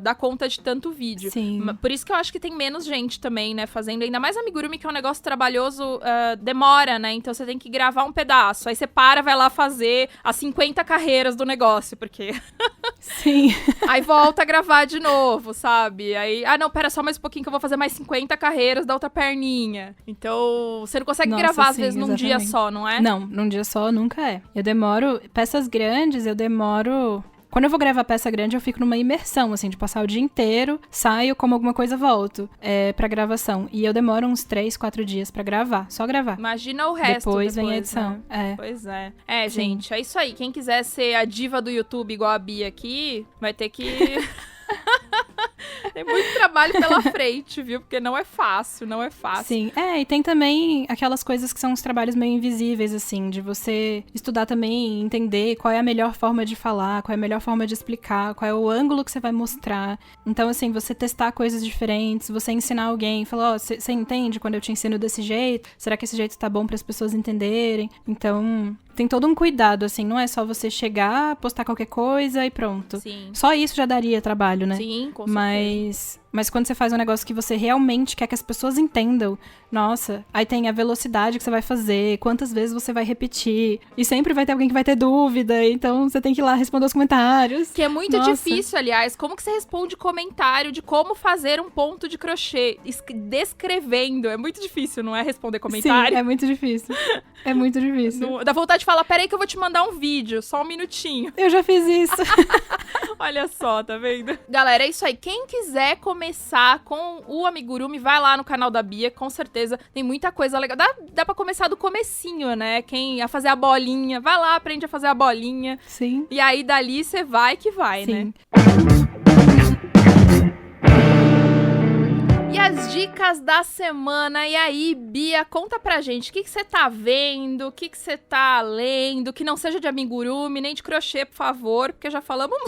A: dar conta de tanto vídeo.
B: Sim.
A: Por isso que eu acho que tem menos gente também, né, fazendo. Ainda mais amigurumi, que é um negócio trabalhoso, demora, né? Então você tem que gravar um pedaço. Aí você vai lá fazer as 50 carreiras do negócio, porque...
B: Sim.
A: Aí volta a gravar de novo, sabe? Aí, não, pera só mais um pouquinho que eu vou fazer mais 50 carreiras da outra perninha. Então, você não consegue gravar, às vezes, num dia só, não é?
B: Não, num dia só nunca é. Eu demoro... Peças grandes, eu demoro... Quando eu vou gravar peça grande, eu fico numa imersão, assim, de passar o dia inteiro, saio, como alguma coisa, volto pra gravação. E eu demoro uns 3, 4 dias pra gravar, só gravar.
A: Imagina o resto
B: depois vem a edição.
A: Né? Pois é. Gente, é isso aí. Quem quiser ser a diva do YouTube igual a Bia aqui, vai ter que... Tem muito trabalho pela frente, viu? Porque não é fácil, não é fácil.
B: Sim, e tem também aquelas coisas que são os trabalhos meio invisíveis, assim, de você estudar também, entender qual é a melhor forma de falar, qual é a melhor forma de explicar, qual é o ângulo que você vai mostrar. Então, assim, você testar coisas diferentes, você ensinar alguém, falar, você entende quando eu te ensino desse jeito? Será que esse jeito tá bom para as pessoas entenderem? Então... Tem todo um cuidado, assim, não é só você chegar, postar qualquer coisa e pronto.
A: Sim.
B: Só isso já daria trabalho, né?
A: Sim, com certeza.
B: Mas quando você faz um negócio que você realmente quer que as pessoas entendam, nossa, aí tem a velocidade que você vai fazer, quantas vezes você vai repetir, e sempre vai ter alguém que vai ter dúvida, então você tem que ir lá responder os comentários.
A: Que é muito difícil, aliás. Como que você responde comentário de como fazer um ponto de crochê? Descrevendo. É muito difícil, não é? Responder comentário.
B: Sim, é muito difícil. É muito difícil.
A: Dá vontade de falar, peraí que eu vou te mandar um vídeo, só um minutinho.
B: Eu já fiz isso.
A: Olha só, tá vendo? Galera, é isso aí. Quem quiser começar com o amigurumi, vai lá no canal da Bia, com certeza tem muita coisa legal. Dá pra começar do comecinho, né? Quem a fazer a bolinha, vai lá, aprende a fazer a bolinha.
B: Sim.
A: E aí dali você vai que vai,
B: Sim.
A: né? E as dicas da semana. E aí, Bia, conta pra gente o que você tá vendo, o que você tá lendo, que não seja de amigurumi, nem de crochê, por favor, porque já falamos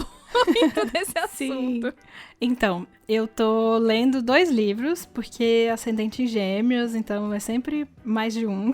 A: muito desse assunto.
B: Então, eu tô lendo 2 livros, porque ascendente em Gêmeos, então é sempre mais de um.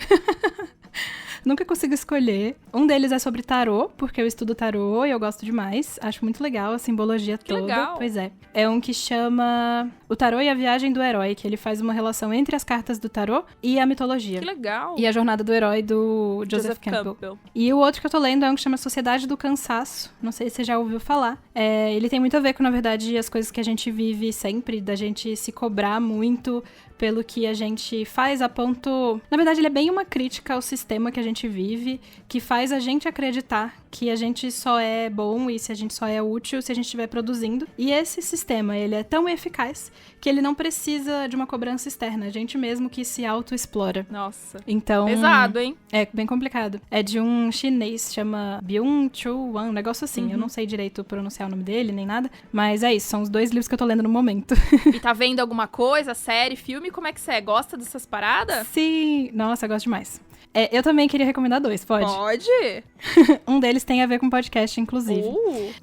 B: Nunca consigo escolher. Um deles é sobre tarô, porque eu estudo tarô e eu gosto demais. Acho muito legal a simbologia toda.
A: Legal.
B: Pois é. É um que chama O Tarô e a Viagem do Herói, que ele faz uma relação entre as cartas do tarô e a mitologia.
A: Que legal.
B: E a jornada do herói do Joseph Campbell. E o outro que eu tô lendo é um que chama Sociedade do Cansaço. Não sei se você já ouviu falar. Ele tem muito a ver com, na verdade, as coisas que a gente vive sempre, da gente se cobrar muito pelo que a gente faz a ponto... Na verdade, ele é bem uma crítica ao sistema que a gente vive, que faz a gente acreditar que a gente só é bom e se a gente só é útil se a gente estiver produzindo. E esse sistema, ele é tão eficaz que ele não precisa de uma cobrança externa. A gente mesmo que se auto-explora.
A: Nossa.
B: Então...
A: Pesado, hein?
B: É bem complicado. É de um chinês, chama Byung-Chul Han, um negócio assim. Eu não sei direito pronunciar o nome dele, nem nada. Mas é isso, são os 2 livros que eu tô lendo no momento.
A: E tá vendo alguma coisa, série, filme? Como é que você é? Gosta dessas paradas?
B: Sim! Nossa, eu gosto demais. Eu também queria recomendar 2, pode?
A: Pode.
B: Um deles tem a ver com podcast, inclusive.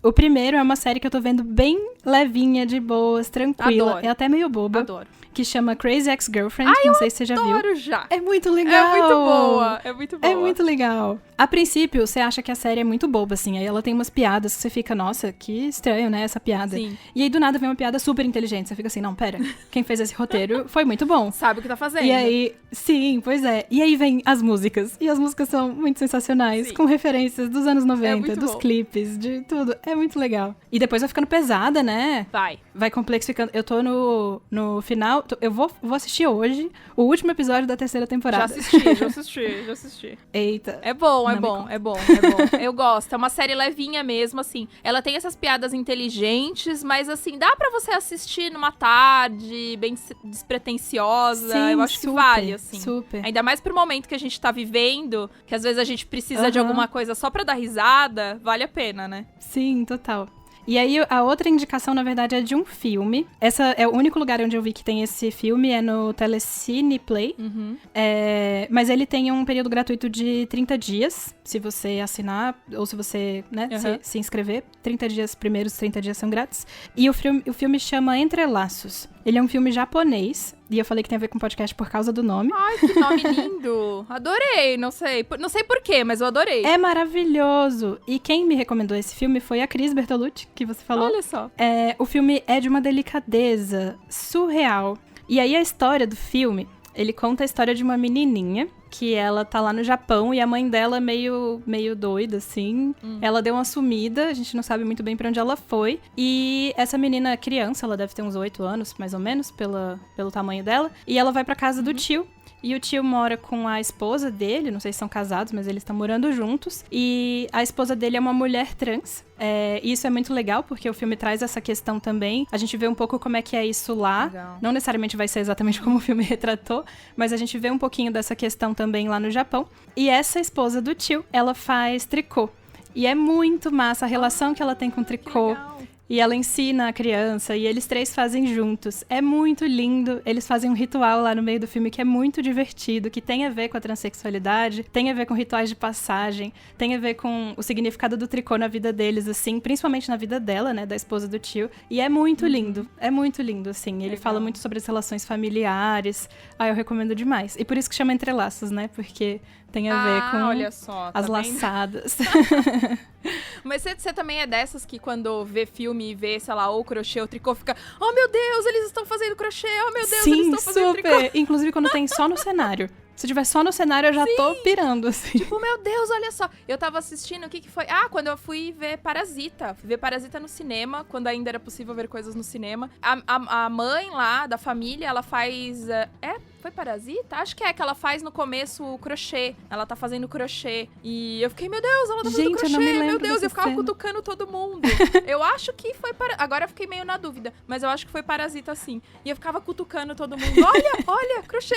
B: O primeiro é uma série que eu tô vendo bem levinha, de boas, tranquila.
A: Adoro.
B: É até meio boba.
A: Adoro.
B: Que chama Crazy Ex-Girlfriend. Não sei se você já viu.
A: Adoro já.
B: É muito legal.
A: É muito boa. É muito boa.
B: É muito legal. A princípio, você acha que a série é muito boba, assim. Aí ela tem umas piadas que você fica, nossa, que estranho, né, essa piada.
A: Sim.
B: E aí, do nada, vem uma piada super inteligente. Você fica assim, não, pera. Quem fez esse roteiro foi muito bom.
A: Sabe o que tá fazendo.
B: E aí, sim, pois é. E aí vem as músicas. E as músicas são muito sensacionais,
A: Sim.
B: com referências dos anos 90, dos
A: bom.
B: clipes, de tudo. É muito legal. E depois vai ficando pesada, né? Vai complexificando. Eu tô no final. Eu vou assistir hoje o último episódio da 3ª temporada.
A: Já assisti.
B: Eita.
A: É bom. Eu gosto. É uma série levinha mesmo, assim. Ela tem essas piadas inteligentes, mas assim, dá pra você assistir numa tarde, bem despretensiosa.
B: Sim,
A: eu acho que
B: super,
A: vale, assim.
B: Super.
A: Ainda mais pro momento que a gente tá vivendo, que às vezes a gente precisa de alguma coisa só pra dar risada, vale a pena, né?
B: Sim, total. E aí, a outra indicação, na verdade, é de um filme. Essa é o único lugar onde eu vi que tem esse filme, é no Telecine Play. Mas ele tem um período gratuito de 30 dias, se você assinar, ou se você, né, se inscrever. 30 dias, primeiros 30 dias são grátis. E o filme chama Entrelaços. Ele é um filme japonês, e eu falei que tem a ver com podcast por causa do nome.
A: Ai, que nome lindo! Adorei, não sei porquê, mas eu adorei.
B: É maravilhoso! E quem me recomendou esse filme foi a Cris Bertolucci, que você falou.
A: Olha só.
B: O filme é de uma delicadeza surreal. E aí a história do filme, ele conta a história de uma menininha que ela tá lá no Japão e a mãe dela meio doida, assim. Ela deu uma sumida, a gente não sabe muito bem pra onde ela foi. E essa menina criança, ela deve ter uns 8 anos, mais ou menos, pelo tamanho dela. E ela vai pra casa do tio. E o tio mora com a esposa dele, não sei se são casados, mas eles estão morando juntos. E a esposa dele é uma mulher trans. E isso é muito legal, porque o filme traz essa questão também. A gente vê um pouco como é que é isso lá.
A: Legal.
B: Não necessariamente vai ser exatamente como o filme retratou, mas a gente vê um pouquinho dessa questão também lá no Japão. E essa esposa do tio, ela faz tricô. E é muito massa a relação que ela tem com o tricô. E ela ensina a criança, e eles 3 fazem juntos. É muito lindo. Eles fazem um ritual lá no meio do filme que é muito divertido, que tem a ver com a transexualidade, tem a ver com rituais de passagem, tem a ver com o significado do tricô na vida deles, assim, principalmente na vida dela, né, da esposa do tio. E é muito lindo. É muito lindo, assim. Ele fala muito sobre as relações familiares. Eu recomendo demais. E por isso que chama Entrelaços, né? Porque tem a ver com
A: olha só,
B: as
A: tá
B: laçadas.
A: Mas você também é dessas que quando vê filme e vê, sei lá, ou crochê ou tricô, fica, oh meu Deus, eles estão fazendo crochê, oh meu Deus, eles estão fazendo tricô.
B: Inclusive quando tem só no cenário. Se tiver só no cenário, eu já tô pirando, assim.
A: Tipo, meu Deus, olha só. Eu tava assistindo, o que foi? Quando eu fui ver Parasita. Fui ver Parasita no cinema, quando ainda era possível ver coisas no cinema. A mãe lá, da família, ela faz... Foi Parasita? Acho que ela faz no começo o crochê. Ela tá fazendo crochê. E eu fiquei, meu Deus, ela tá fazendo crochê.
B: Eu não me lembro
A: meu Deus, eu ficava
B: cena.
A: cutucando todo mundo. Eu acho que foi Agora eu fiquei meio na dúvida, mas eu acho que foi Parasita, sim. E eu ficava cutucando todo mundo. Olha, crochê.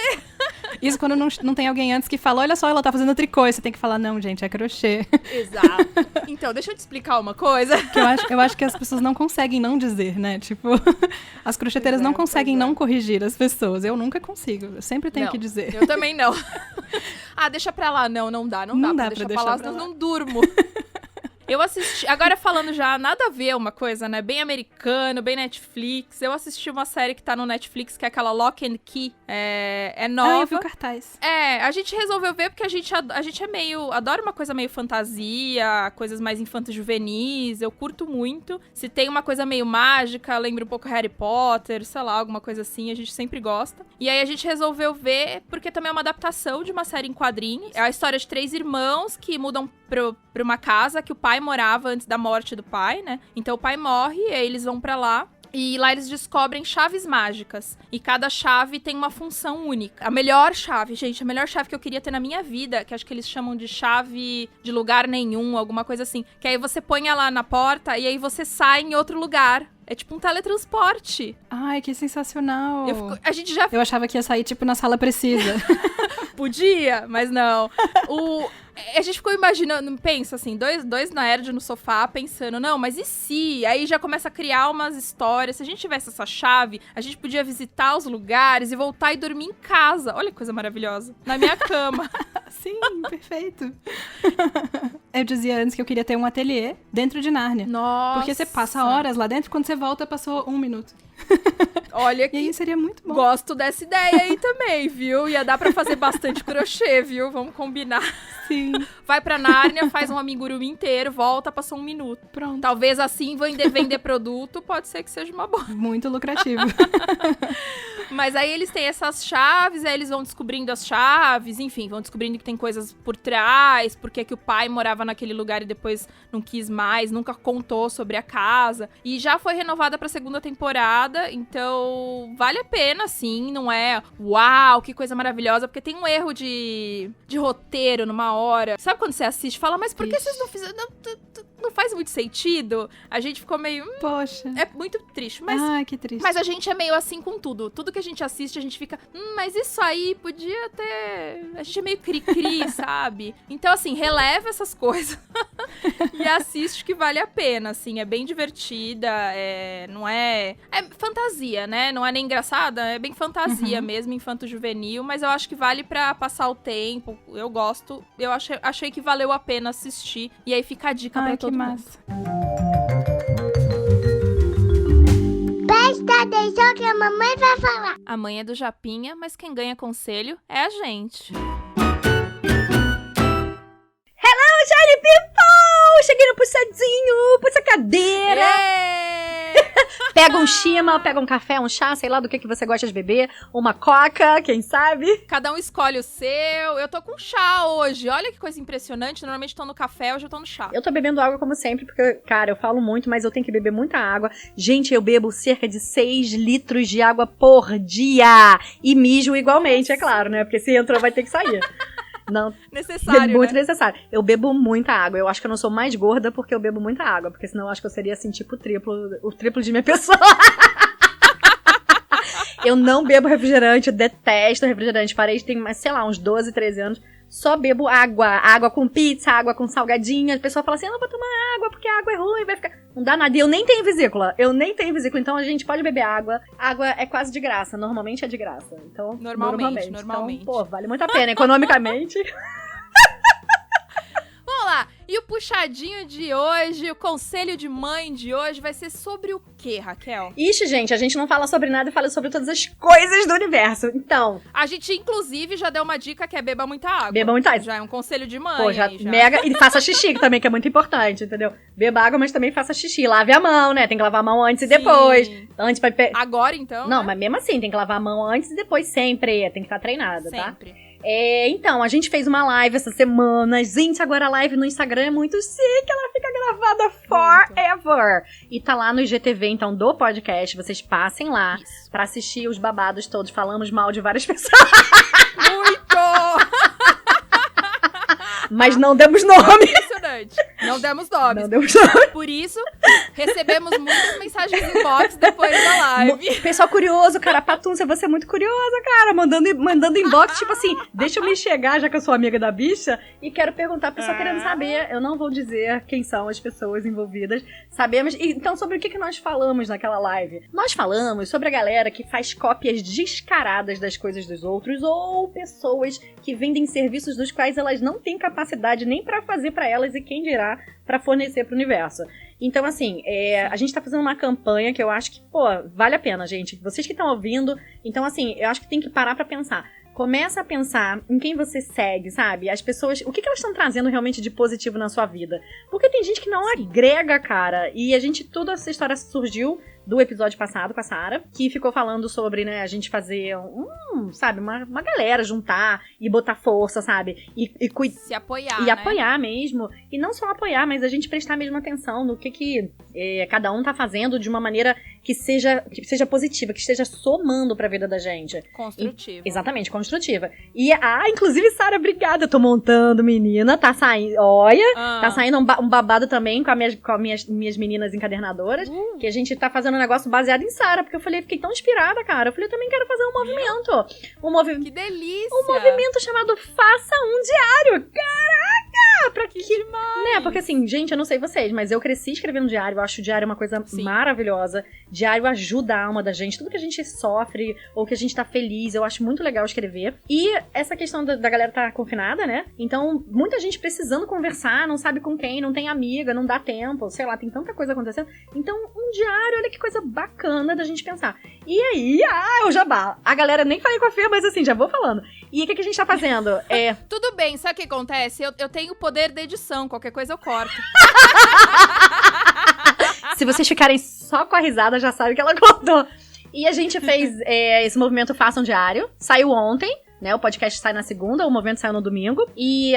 B: Isso quando não tem alguém antes que fala, olha só, ela tá fazendo tricô. E você tem que falar, não, gente, é crochê.
A: Exato. Então, deixa eu te explicar uma coisa.
B: Que eu acho que as pessoas não conseguem não dizer, né? Tipo, as crocheteiras não conseguem não corrigir as pessoas. Eu nunca consigo. Eu sempre tenho que dizer.
A: Eu também não. Deixa pra lá. Não dá pra deixar pra lá, senão eu não durmo. Eu assisti, agora falando já, nada a ver uma coisa, né, bem americano, bem Netflix, eu assisti uma série que tá no Netflix, que é aquela Lock and Key, é nova.
B: Eu vi o cartaz.
A: A gente resolveu ver porque a gente é meio, adora uma coisa meio fantasia, coisas mais infanto-juvenis, eu curto muito. Se tem uma coisa meio mágica, lembra um pouco Harry Potter, sei lá, alguma coisa assim, a gente sempre gosta. E aí a gente resolveu ver, porque também é uma adaptação de uma série em quadrinhos. É a história de 3 irmãos que mudam pra uma casa que o pai morava antes da morte do pai, né? Então o pai morre, e aí eles vão pra lá. E lá eles descobrem chaves mágicas. E cada chave tem uma função única. A melhor chave, gente, a melhor chave que eu queria ter na minha vida, que acho que eles chamam de chave de lugar nenhum, alguma coisa assim. Que aí você põe ela na porta e aí você sai em outro lugar. É tipo um teletransporte.
B: Ai, que sensacional.
A: Eu
B: achava que ia sair, tipo, na sala precisa.
A: Podia, mas não. A gente ficou imaginando, pensa assim, dois nerd no sofá pensando, não, mas e se? Aí já começa a criar umas histórias. Se a gente tivesse essa chave, a gente podia visitar os lugares e voltar e dormir em casa. Olha que coisa maravilhosa. Na minha cama.
B: Sim, perfeito. Eu dizia antes que eu queria ter um ateliê dentro de Nárnia.
A: Nossa.
B: Porque você passa horas lá dentro, quando você volta, passou 1 minuto.
A: Olha
B: E
A: que
B: aí seria muito bom.
A: gosto dessa ideia aí também, viu? Ia dar pra fazer bastante crochê, viu? Vamos combinar.
B: Sim.
A: Vai pra Nárnia, faz um amigurumi inteiro, volta, passou 1 minuto.
B: Pronto.
A: Talvez assim vender produto, pode ser que seja uma boa.
B: Muito lucrativo.
A: Mas aí eles têm essas chaves, aí eles vão descobrindo as chaves, enfim, vão descobrindo que tem coisas por trás, porque que o pai morava naquele lugar e depois não quis mais, nunca contou sobre a casa. E já foi renovada pra 2ª temporada, então vale a pena, sim, não é uau, que coisa maravilhosa, porque tem um erro de roteiro numa hora. Sabe quando você assiste e fala, mas por que vocês não fizeram? Não faz muito sentido. A gente ficou meio...
B: Poxa.
A: É muito triste, mas...
B: Ai, que triste.
A: Mas a gente é meio assim com tudo. Tudo que a gente assiste, a gente fica... mas isso aí podia ter... A gente é meio cri-cri, sabe? Então, assim, releva essas coisas. E assiste que vale a pena, assim. É bem divertida, não é... É fantasia, né? Não é nem engraçada, é bem fantasia mesmo, infanto-juvenil. Mas eu acho que vale pra passar o tempo. Eu gosto. Eu achei que valeu a pena assistir. E aí fica a dica pra todo mundo.
B: Massa.
C: Presta atenção que a mamãe vai falar.
A: A mãe é do Japinha, mas quem ganha conselho é a gente.
D: Shiny People! Cheguei no puxadinho, puxa cadeira. Pega um shima, pega um café, um chá, sei lá do que você gosta de beber. Uma coca, quem sabe?
A: Cada um escolhe o seu. Eu tô com chá hoje. Olha que coisa impressionante. Normalmente tô no café, hoje eu tô no chá.
D: Eu tô bebendo água como sempre, porque, cara, eu falo muito, mas eu tenho que beber muita água. Gente, eu bebo cerca de 6 litros de água por dia. E mijo igualmente, é claro, né? Porque se entrou, vai ter que sair. Não,
A: necessário,
D: é muito
A: né?
D: necessário. Eu bebo muita água. Eu acho que eu não sou mais gorda porque eu bebo muita água. Porque senão eu acho que eu seria, assim, tipo, o triplo de minha pessoa. Eu não bebo refrigerante, eu detesto refrigerante. Parei, tem, sei lá, uns 12, 13 anos. Só bebo água. Água com pizza, água com salgadinho. A pessoa fala assim, eu não vou tomar água porque a água é ruim, vai ficar... Não dá nada. E eu nem tenho vesícula. Então a gente pode beber água. Água é quase de graça. Normalmente é de graça. Então, normalmente. Então, pô, vale muito a pena. Economicamente...
A: Vamos lá. E o puxadinho de hoje, o conselho de mãe de hoje vai ser sobre o quê, Raquel?
D: Ixi, gente, a gente não fala sobre nada e fala sobre todas as coisas do universo. Então...
A: A gente, inclusive, já deu uma dica que é beba muita água.
D: Beba muita água.
A: Já é um conselho de mãe.
D: Pô, já
A: aí, já.
D: mega... E faça xixi também, que é muito importante, entendeu? Beba água, mas também faça xixi. Lave a mão, né? Tem que lavar a mão antes e depois. Antes pra...
A: Agora, então,
D: Não,
A: né?
D: mas mesmo assim, tem que lavar a mão antes e depois sempre. Tem que estar treinada, tá?
A: Sempre.
D: Então, a gente fez uma live essa semana. Gente, agora a live no Instagram é muito chique. Ela fica gravada forever. E tá lá no IGTV, então, do podcast. Vocês passem lá pra assistir os babados todos. Falamos mal de várias pessoas.
A: Muito!
D: Mas não demos nome.
A: Impressionante. Não demos nomes.
D: Não demos nome.
A: Por isso, recebemos muitas mensagens inbox depois da live.
D: Pessoal curioso, cara. Patúncia, você é muito curiosa, cara. Mandando inbox, tipo assim, deixa eu me chegar, já que eu sou amiga da bicha, e quero perguntar, a pessoa querendo saber. Eu não vou dizer quem são as pessoas envolvidas. Sabemos. Então, sobre o que nós falamos naquela live? Nós falamos sobre a galera que faz cópias descaradas das coisas dos outros, ou pessoas que vendem serviços dos quais elas não têm capacidade nem pra fazer pra elas, e quem dirá pra fornecer pro universo. Então, assim, a gente tá fazendo uma campanha que eu acho que, pô, vale a pena, gente. Vocês que estão ouvindo, então, assim, eu acho que tem que parar pra pensar. Começa a pensar em quem você segue, sabe? As pessoas, o que elas estão trazendo realmente de positivo na sua vida? Porque tem gente que não agrega, cara. E toda essa história surgiu do episódio passado com a Sarah, que ficou falando sobre, né, a gente fazer sabe, uma galera juntar e botar força, sabe? E
A: se apoiar,
D: e
A: né?
D: apoiar mesmo. E não só apoiar, mas a gente prestar mesmo atenção no que cada um tá fazendo de uma maneira que seja positiva, que esteja somando pra vida da gente.
A: Construtiva.
D: Exatamente, construtiva. E, inclusive, Sarah, obrigada. Eu tô montando, menina. Tá saindo, olha, tá saindo um babado também com as minhas meninas encadernadoras, que a gente tá fazendo um negócio baseado em Sarah, porque eu fiquei tão inspirada, cara. Eu falei, eu também quero fazer um movimento.
A: Que delícia!
D: Um movimento chamado Faça um Diário. Caraca! Pra
A: que demais!
D: Né? Porque assim, gente, eu não sei vocês, mas eu cresci escrevendo diário. Eu acho o diário uma coisa maravilhosa. Diário ajuda a alma da gente. Tudo que a gente sofre ou que a gente tá feliz, eu acho muito legal escrever. E essa questão da galera tá confinada, né? Então, muita gente precisando conversar, não sabe com quem, não tem amiga, não dá tempo, sei lá, tem tanta coisa acontecendo. Então, um diário, olha que coisa bacana da gente pensar. E aí, o jabá. A galera, nem falei com a Fê, mas assim, já vou falando. E o que a gente tá fazendo?
A: Tudo bem, sabe o que acontece? Eu tenho o poder da edição, qualquer coisa eu corto.
D: Se vocês ficarem só com a risada, já sabem que ela contou. E a gente fez esse movimento Façam Diário. Saiu ontem, né? O podcast sai na segunda, o movimento saiu no domingo. E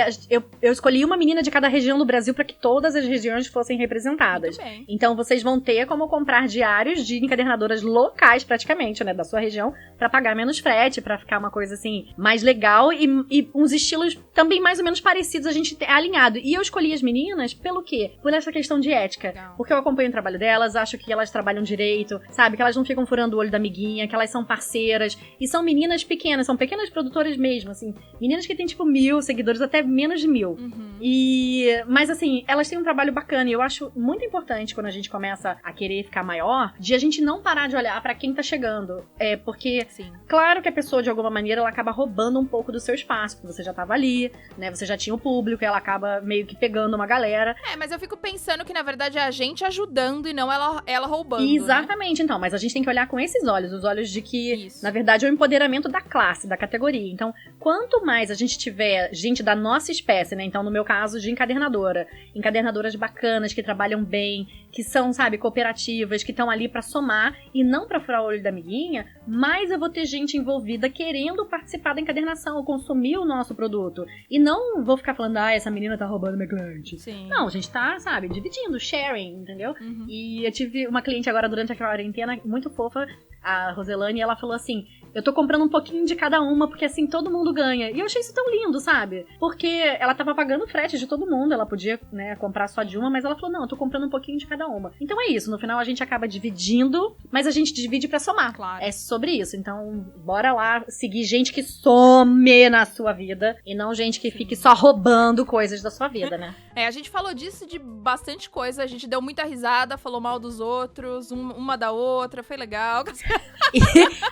D: eu escolhi uma menina de cada região do Brasil para que todas as regiões fossem representadas.
A: Muito bem.
D: Então vocês vão ter como comprar diários de encadernadoras locais, praticamente, né? Da sua região, para pagar menos frete, para ficar uma coisa assim, mais legal e uns estilos também mais ou menos parecidos a gente alinhado. E eu escolhi as meninas pelo quê? Por essa questão de ética.
A: Legal.
D: Porque eu acompanho o trabalho delas, acho que elas trabalham direito, sabe? Que elas não ficam furando o olho da amiguinha, que elas são parceiras. E são meninas pequenas, são pequenas produtoras mesmo, assim. Meninas que têm, tipo, 1.000 seguidores, até menos de 1.000. Mas, assim, elas têm um trabalho bacana. E eu acho muito importante, quando a gente começa a querer ficar maior, de a gente não parar de olhar pra quem tá chegando. Porque,
A: Sim.
D: claro que a pessoa, de alguma maneira, ela acaba roubando um pouco do seu espaço. Porque você já tava ali, né? Você já tinha o público, e ela acaba meio que pegando uma galera.
A: Mas eu fico pensando que, na verdade, é a gente ajudando e não ela roubando,
D: Exatamente, então. Mas a gente tem que olhar com esses olhos. Os olhos de que,
A: Isso.
D: na verdade, é o empoderamento da classe, da categoria. Então, quanto mais a gente tiver gente da nossa espécie, né? Então, no meu caso, de encadernadoras bacanas, que trabalham bem, que são, sabe, cooperativas, que estão ali pra somar e não pra furar o olho da amiguinha, mais eu vou ter gente envolvida querendo participar da encadernação, ou consumir o nosso produto. E não vou ficar falando, essa menina tá roubando meu cliente.
A: Sim.
D: Não, a gente tá, sabe, dividindo, sharing, entendeu?
A: Uhum.
D: E eu tive uma cliente agora durante a quarentena, muito fofa, a Roselane, e ela falou assim, eu tô comprando um pouquinho de cada uma, porque assim, todo mundo ganha. E eu achei isso tão lindo, sabe? Porque ela tava pagando frete de todo mundo, ela podia, né, comprar só de uma, mas ela falou, não, eu tô comprando um pouquinho de cada uma. Então é isso, no final a gente acaba dividindo, mas a gente divide pra somar.
A: Claro.
D: É sobre isso, então bora lá seguir gente que some na sua vida, e não gente que fique só roubando coisas da sua vida, né?
A: A gente falou disso de bastante coisa, a gente deu muita risada, falou mal dos outros, uma da outra, foi legal.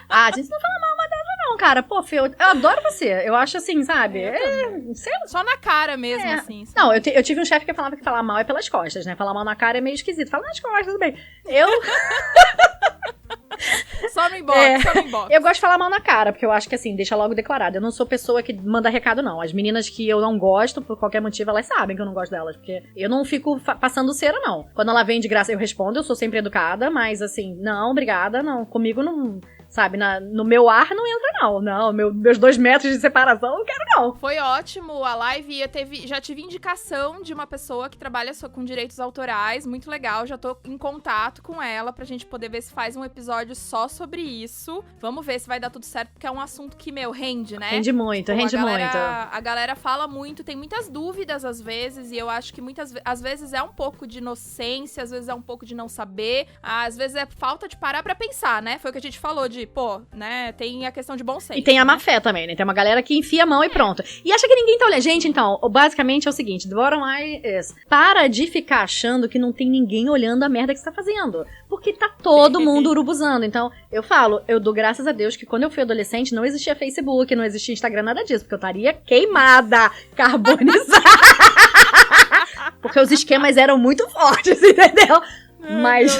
D: A gente não fala mal uma da outra não, cara. Pô, Fê, eu adoro você. Eu acho assim, sabe?
A: Só na cara mesmo, assim. Sabe?
D: Não, eu tive um chefe que falava que falar mal é pelas costas, né? Falar mal na cara é meio esquisito. Fala nas costas, tudo bem.
A: Só no inbox, só no inbox.
D: Eu gosto de falar mal na cara, porque eu acho que assim, deixa logo declarado. Eu não sou pessoa que manda recado, não. As meninas que eu não gosto, por qualquer motivo, elas sabem que eu não gosto delas. Porque eu não fico passando cera, não. Quando ela vem de graça, eu respondo, eu sou sempre educada, mas assim, não, obrigada, não. Comigo não. Sabe, no meu ar não entra, não. Não, meus 2 metros de separação, não quero, não.
A: Foi ótimo a live. Já tive indicação de uma pessoa que trabalha só com direitos autorais. Muito legal. Já tô em contato com ela pra gente poder ver se faz um episódio só sobre isso. Vamos ver se vai dar tudo certo, porque é um assunto que, rende, né?
D: Rende muito, rende muito.
A: A galera fala muito, tem muitas dúvidas às vezes, e eu acho que às vezes é um pouco de inocência, às vezes é um pouco de não saber, às vezes é falta de parar pra pensar, né? Foi o que a gente falou né, tem a questão de bom senso.
D: E tem a má fé também, né? Tem uma galera que enfia a mão e pronto. E acha que ninguém tá olhando. Gente, então, basicamente é o seguinte, the bottom line is, para de ficar achando que não tem ninguém olhando a merda que você tá fazendo. Porque tá todo mundo urubuzando. Então, eu dou graças a Deus que quando eu fui adolescente não existia Facebook, não existia Instagram, nada disso. Porque eu estaria queimada, carbonizada. Porque os esquemas eram muito fortes, entendeu? Mas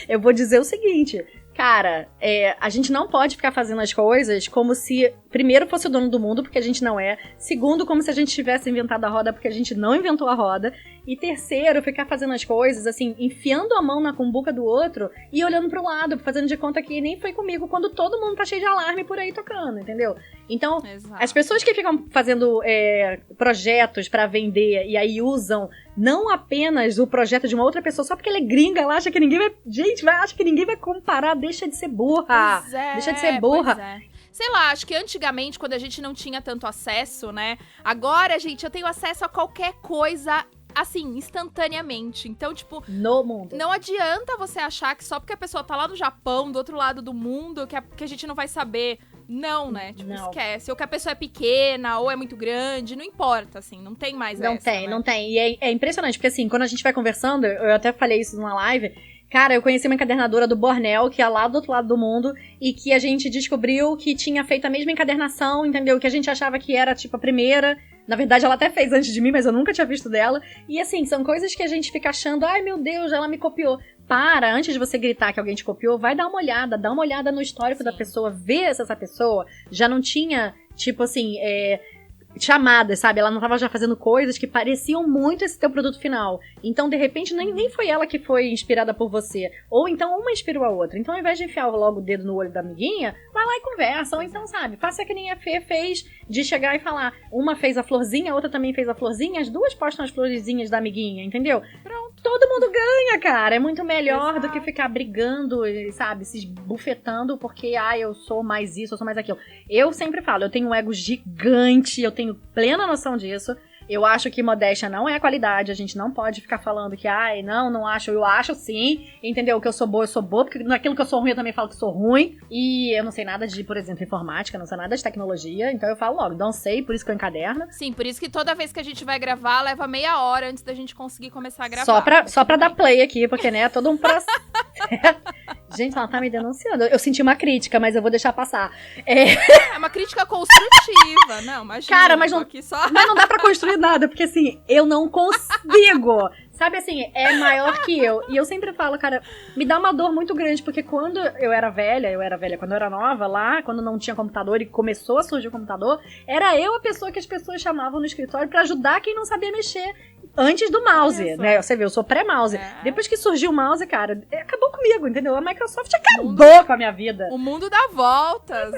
D: eu vou dizer o seguinte... Cara, a gente não pode ficar fazendo as coisas como se, primeiro, fosse o dono do mundo, porque a gente não é. Segundo, como se a gente tivesse inventado a roda, porque a gente não inventou a roda. E terceiro, ficar fazendo as coisas, assim, enfiando a mão na cumbuca do outro e olhando pro lado, fazendo de conta que nem foi comigo, quando todo mundo tá cheio de alarme por aí tocando, entendeu? Então,
A: Exato.
D: As pessoas que ficam fazendo projetos pra vender e aí usam não apenas o projeto de uma outra pessoa, só porque ela é gringa, ela acha que ninguém vai... Gente, acha que ninguém vai comparar, deixa de ser burra.
A: Pois é,
D: deixa de ser burra.
A: Pois é. Sei lá, acho que antigamente, quando a gente não tinha tanto acesso, né? Agora, gente, eu tenho acesso a qualquer coisa, assim, instantaneamente. Então, tipo...
D: No mundo.
A: Não adianta você achar que só porque a pessoa tá lá no Japão, do outro lado do mundo, que a gente não vai saber. Não, né? Tipo,
D: não.
A: Esquece. Ou que a pessoa é pequena, ou é muito grande, não importa, assim. Não tem mais
D: não
A: essa,
D: tem,
A: né?
D: Não tem. E é impressionante, porque assim, quando a gente vai conversando, eu até falei isso numa live... Cara, eu conheci uma encadernadora do Bornel, que é lá do outro lado do mundo, e que a gente descobriu que tinha feito a mesma encadernação, entendeu? Que a gente achava que era, tipo, a primeira. Na verdade, ela até fez antes de mim, mas eu nunca tinha visto dela. E assim, são coisas que a gente fica achando, ai meu Deus, ela me copiou. antes de você gritar que alguém te copiou, vai dar uma olhada, dá uma olhada no histórico da pessoa, vê se essa pessoa já não tinha, tipo assim, chamadas, sabe? Ela não tava já fazendo coisas que pareciam muito esse teu produto final. Então, de repente, nem foi ela que foi inspirada por você. Ou então, uma inspirou a outra. Então, ao invés de enfiar logo o dedo no olho da amiguinha, vai lá e conversa. Ou então, sabe? Faça que nem a Fê fez, de chegar e falar. Uma fez a florzinha, a outra também fez a florzinha. As duas postam as florzinhas da amiguinha, entendeu? Pronto. Todo mundo ganha, cara. É muito melhor do que ficar brigando, sabe? Se bufetando porque, eu sou mais isso, eu sou mais aquilo. Eu sempre falo, eu tenho um ego gigante, eu tenho plena noção disso. Eu acho que modéstia não é qualidade. A gente não pode ficar falando que, não acho. Eu acho sim, entendeu? Que eu sou boa, porque naquilo que eu sou ruim eu também falo que sou ruim. E eu não sei nada de, por exemplo, informática, não sei nada de tecnologia. Então eu falo logo, não sei, por isso que eu encaderno.
A: Sim, por isso que toda vez que a gente vai gravar, leva meia hora antes da gente conseguir começar a gravar.
D: Só pra dar play aqui, porque, né, é todo um processo. Gente, ela tá me denunciando. Eu senti uma crítica, mas eu vou deixar passar.
A: É uma crítica construtiva. Não, imagina.
D: Cara, mas não dá pra construir nada, porque assim, eu não consigo. Sabe assim, é maior que eu. E eu sempre falo, cara, me dá uma dor muito grande, porque quando eu era velha, quando eu era nova, lá, quando não tinha computador e começou a surgir o computador, era eu a pessoa que as pessoas chamavam no escritório pra ajudar quem não sabia mexer. Antes do mouse, né? Você vê, eu sou pré-mouse. Depois que surgiu o mouse, cara, acabou comigo, entendeu? A Microsoft acabou com a minha vida.
A: O mundo dá voltas,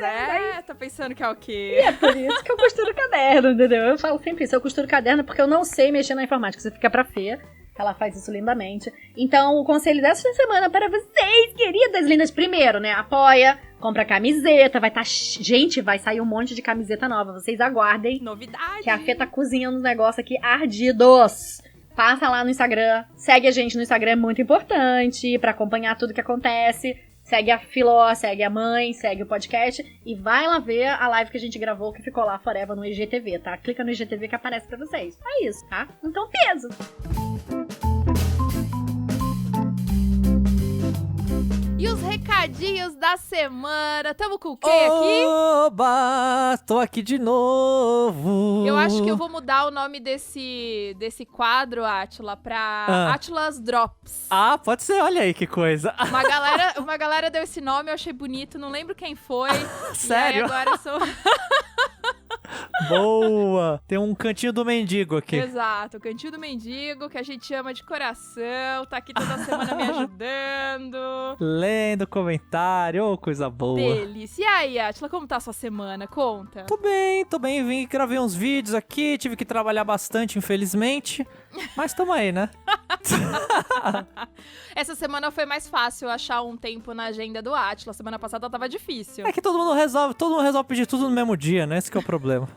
A: tá pensando que é o quê?
D: E é por isso que eu costuro caderno, entendeu? Eu falo sempre isso, eu costuro caderno porque eu não sei mexer na informática. Você fica pra Fê, ela faz isso lindamente. Então, o conselho dessa semana para vocês, queridas lindas, primeiro, né? Apoia, compra camiseta, vai sair um monte de camiseta nova, vocês aguardem.
A: Novidade!
D: Que a Fê tá cozinhando uns negócios aqui ardidos. Passa lá no Instagram, segue a gente no Instagram, é muito importante pra acompanhar tudo que acontece. Segue a Filó, segue a mãe, segue o podcast e vai lá ver a live que a gente gravou que ficou lá forever no IGTV, tá? Clica no IGTV que aparece pra vocês. É isso, tá? Então, peso!
A: E os recadinhos da semana. Tamo com o quê aqui?
E: Oba! Tô aqui de novo.
A: Eu acho que eu vou mudar o nome desse quadro, Átila, pra Átila's Drops.
E: Pode ser. Olha aí que coisa.
A: Uma galera deu esse nome, eu achei bonito. Não lembro quem foi.
E: Sério?
A: E aí agora eu sou...
E: Boa! Tem um cantinho do mendigo aqui.
A: Exato, o cantinho do mendigo, que a gente ama de coração, tá aqui toda semana me ajudando.
E: Lendo comentário, coisa boa.
A: Delícia. E aí, Átila, como tá a sua semana? Conta.
E: Tô bem. Vim gravei uns vídeos aqui, tive que trabalhar bastante, infelizmente. Mas tamo aí, né?
A: Essa semana foi mais fácil achar um tempo na agenda do Átila. Semana passada tava difícil.
E: É que todo mundo resolve pedir tudo no mesmo dia, né? Esse que é o problema.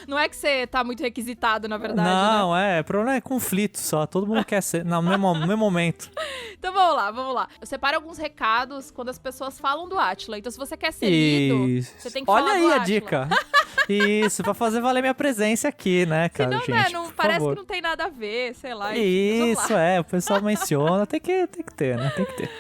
A: Não é que você tá muito requisitado, na verdade,
E: não,
A: né?
E: O problema é conflito só. Todo mundo quer ser no mesmo momento.
A: Então vamos lá. Eu separo alguns recados quando as pessoas falam do Átila. Então se você quer ser lido, você tem que falar do Átila.
E: Olha aí a dica. Isso, pra fazer valer minha presença aqui, né, cara?
A: Senão,
E: gente,
A: não parece que não tem nada a ver, sei lá.
E: Isso, o pessoal menciona. Tem que ter, né? Tem que ter.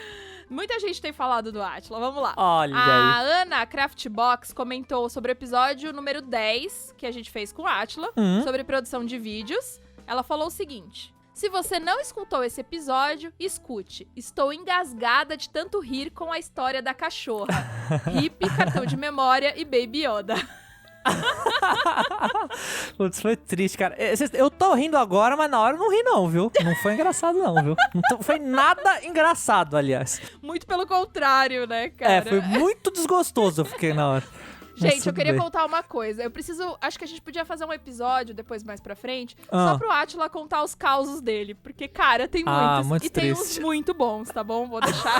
A: Muita gente tem falado do Átila, vamos lá.
E: Olha
A: a
E: aí.
A: Ana Craftbox comentou sobre o episódio número 10, que a gente fez com o Átila, sobre produção de vídeos. Ela falou o seguinte: se você não escutou esse episódio, escute. Estou engasgada de tanto rir com a história da cachorra. Hip, cartão de memória e Baby Yoda.
E: Putz, foi triste, cara. Eu tô rindo agora, mas na hora eu não ri não, viu? Não foi engraçado não, viu? Não foi nada engraçado, aliás.
A: Muito pelo contrário, né, cara?
E: Foi muito desgostoso, eu fiquei na hora.
A: Gente, eu queria contar uma coisa. Acho que a gente podia fazer um episódio depois, mais pra frente, só pro Átila contar os causos dele. Porque, cara, tem muitos.
E: Muito
A: e
E: triste.
A: tem uns muito bons, tá bom? Vou deixar.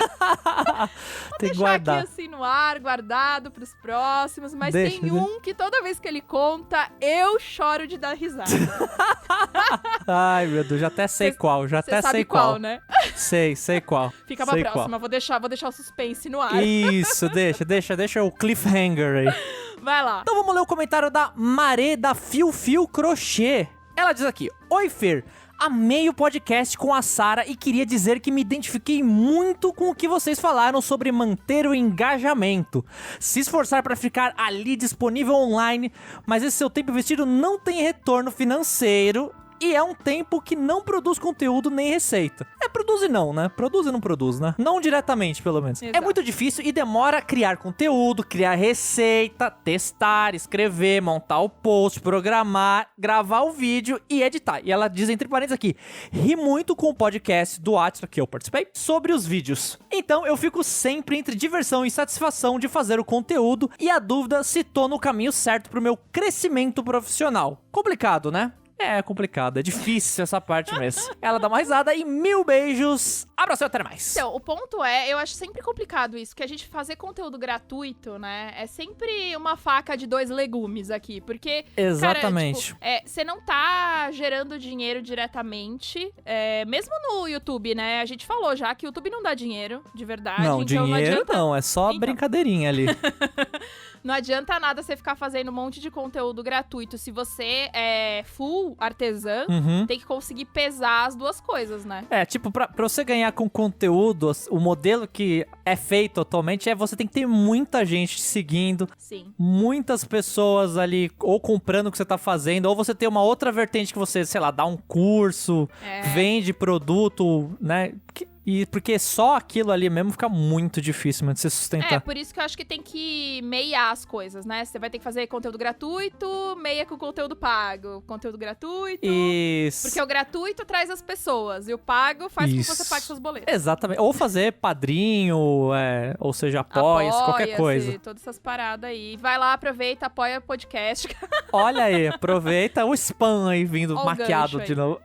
E: Tem que
A: deixar
E: guardar
A: aqui assim no ar, guardado pros próximos. Mas
E: Deixa.
A: tem um que toda vez que ele conta, eu choro de dar risada.
E: Ai, meu Deus, já até sei qual. Já até
A: sabe
E: sei qual,
A: né?
E: Sei qual.
A: Fica pra próxima. Vou deixar o suspense no ar.
E: Isso, deixa o cliffhanger aí.
A: Vai lá.
E: Então vamos ler o comentário da Maré da Fio Crochê. Ela diz aqui: oi, Fer, amei o podcast com a Sara e queria dizer que me identifiquei muito com o que vocês falaram sobre manter o engajamento. Se esforçar para ficar ali disponível online, mas esse seu tempo investido não tem retorno financeiro. e é um tempo que não produz conteúdo nem receita. Produz e não, né? Produz e não produz, né? Não diretamente, pelo menos.
A: Exato.
E: É muito difícil e demora criar conteúdo, criar receita, testar, escrever, montar o post, programar, gravar o vídeo e editar. E ela diz entre parênteses aqui, ri muito com o podcast do Atila, que eu participei, sobre os vídeos. Então eu fico sempre entre diversão e satisfação de fazer o conteúdo e a dúvida se tô no caminho certo pro meu crescimento profissional. Complicado, né? É complicado, é difícil essa parte mesmo. Ela dá uma risada e 1000 beijos. Abraço e até mais.
A: Então, o ponto é, eu acho sempre complicado isso, que a gente fazer conteúdo gratuito, né, é sempre uma faca de 2 legumes aqui, porque,
E: Exatamente.
A: cara, tipo, você não tá gerando dinheiro diretamente, mesmo no YouTube, né, a gente falou já que o YouTube não dá dinheiro, de verdade.
E: Não,
A: então
E: dinheiro
A: não,
E: é só
A: Então.
E: brincadeirinha ali.
A: Não adianta nada você ficar fazendo um monte de conteúdo gratuito, se você é full artesã,
E: Uhum.
A: tem que conseguir pesar as duas coisas, né.
E: Tipo, pra você ganhar com conteúdo, o modelo que é feito atualmente você tem que ter muita gente te seguindo,
A: Sim.
E: muitas pessoas ali ou comprando o que você tá fazendo, ou você tem uma outra vertente que você, sei lá, dá um curso, vende produto, né? E porque só aquilo ali mesmo fica muito difícil, mano, de você sustentar.
A: Por isso que eu acho que tem que meiar as coisas, né? Você vai ter que fazer conteúdo gratuito, meia com conteúdo pago. Conteúdo gratuito.
E: Isso.
A: Porque o gratuito traz as pessoas e o pago faz com que você pague seus boletos.
E: Exatamente. Ou fazer padrinho, ou seja, apoia-se, qualquer coisa.
A: Todas essas paradas aí. Vai lá, aproveita, apoia o podcast.
E: Olha aí, aproveita o spam aí vindo
A: Ó o
E: maquiado
A: gancho
E: de
A: aí.
E: novo.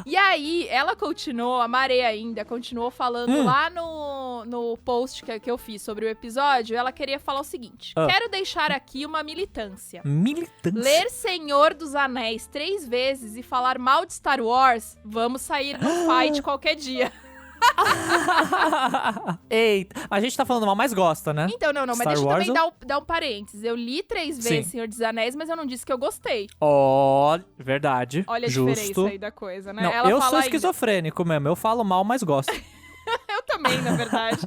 A: E aí, ela continuou, a Maré ainda, continuou falando lá no post que eu fiz sobre o episódio, ela queria falar o seguinte. Quero deixar aqui uma militância.
E: Militância.
A: Ler Senhor dos Anéis 3 vezes e falar mal de Star Wars, vamos sair no fight qualquer dia.
E: Eita, a gente tá falando mal, mas gosta, né?
A: Então, não, mas
E: Star
A: deixa eu
E: Wars
A: também dar um parênteses. Eu li 3 vezes
E: Sim.
A: Senhor dos Anéis, mas eu não disse que eu gostei.
E: Ó, verdade.
A: Olha a
E: justo.
A: diferença aí da coisa, né?
E: Não,
A: Ela
E: eu
A: fala
E: sou
A: ainda.
E: esquizofrênico mesmo, eu falo mal, mas gosto.
A: Eu também, na verdade.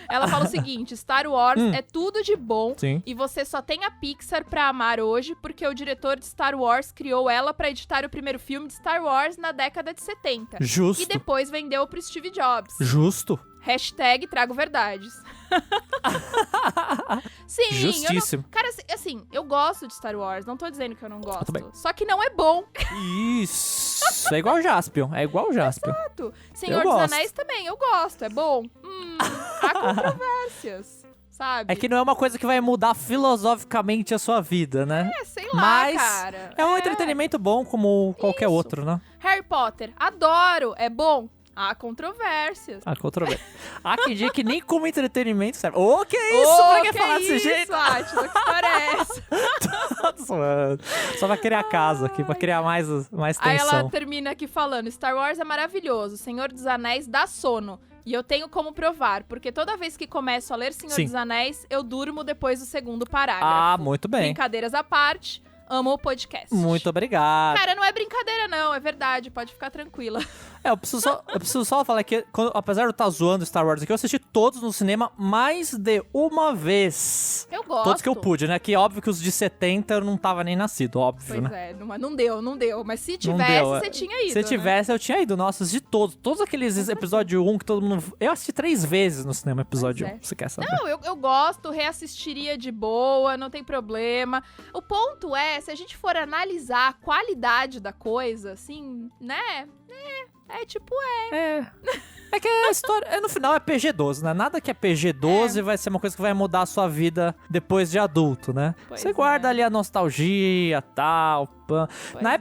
A: Ela fala o seguinte, Star Wars é tudo de bom
E: Sim.
A: e você só tem a Pixar pra amar hoje porque o diretor de Star Wars criou ela pra editar o primeiro filme de Star Wars na década de 70.
E: Justo.
A: E depois vendeu pro Steve Jobs.
E: Justo.
A: Hashtag trago verdades. Sim,
E: Justíssimo.
A: Cara, assim, eu gosto de Star Wars, não tô dizendo que eu não gosto.
E: também.
A: Só que não é bom.
E: Isso. É igual o Jaspion. É igual o Jaspion.
A: Exato. Senhor
E: Eu
A: dos
E: gosto.
A: Anéis também, eu gosto, é bom. Há controvérsias, sabe?
E: É que não é uma coisa que vai mudar filosoficamente a sua vida, né?
A: Sei lá,
E: Mas
A: cara.
E: é um entretenimento bom como qualquer
A: Isso.
E: outro, né?
A: Harry Potter, adoro, é bom. Há controvérsias.
E: A controvérsia. Há quem diga que nem como entretenimento serve. Ô, que isso? Pra que falar desse jeito?
A: Átila, que história é essa?
E: Só pra criar casa aqui, pra criar mais
A: Aí
E: tensão.
A: ela termina aqui falando, Star Wars é maravilhoso, Senhor dos Anéis dá sono. E eu tenho como provar, porque toda vez que começo a ler Senhor
E: Sim.
A: dos Anéis, eu durmo depois do segundo parágrafo.
E: Ah, muito bem.
A: Brincadeiras à parte, amo o podcast.
E: Muito obrigado.
A: Cara, não é brincadeira não, é verdade, pode ficar tranquila.
E: Eu preciso só falar que, apesar de eu estar zoando Star Wars aqui, eu assisti todos no cinema mais de uma vez.
A: Eu gosto.
E: Todos que eu pude, né? Que óbvio que os de 70 eu não tava nem nascido, óbvio,
A: Pois
E: né?
A: é, não deu. Mas se
E: Não
A: tivesse,
E: deu,
A: você tinha ido,
E: Se tivesse, eu tinha ido. Nossa, assisti todos. Todos aqueles episódio 1 que todo mundo... Eu assisti 3 vezes no cinema episódio 1,
A: Pois é.
E: você quer saber?
A: Não, eu gosto, reassistiria de boa, não tem problema. O ponto é, se a gente for analisar a qualidade da coisa, assim, né?
E: É que a história, no final, é PG-12, né? Nada que é PG-12 vai ser uma coisa que vai mudar a sua vida depois de adulto, né?
A: Pois
E: Você guarda
A: é.
E: ali a nostalgia, tal, pã.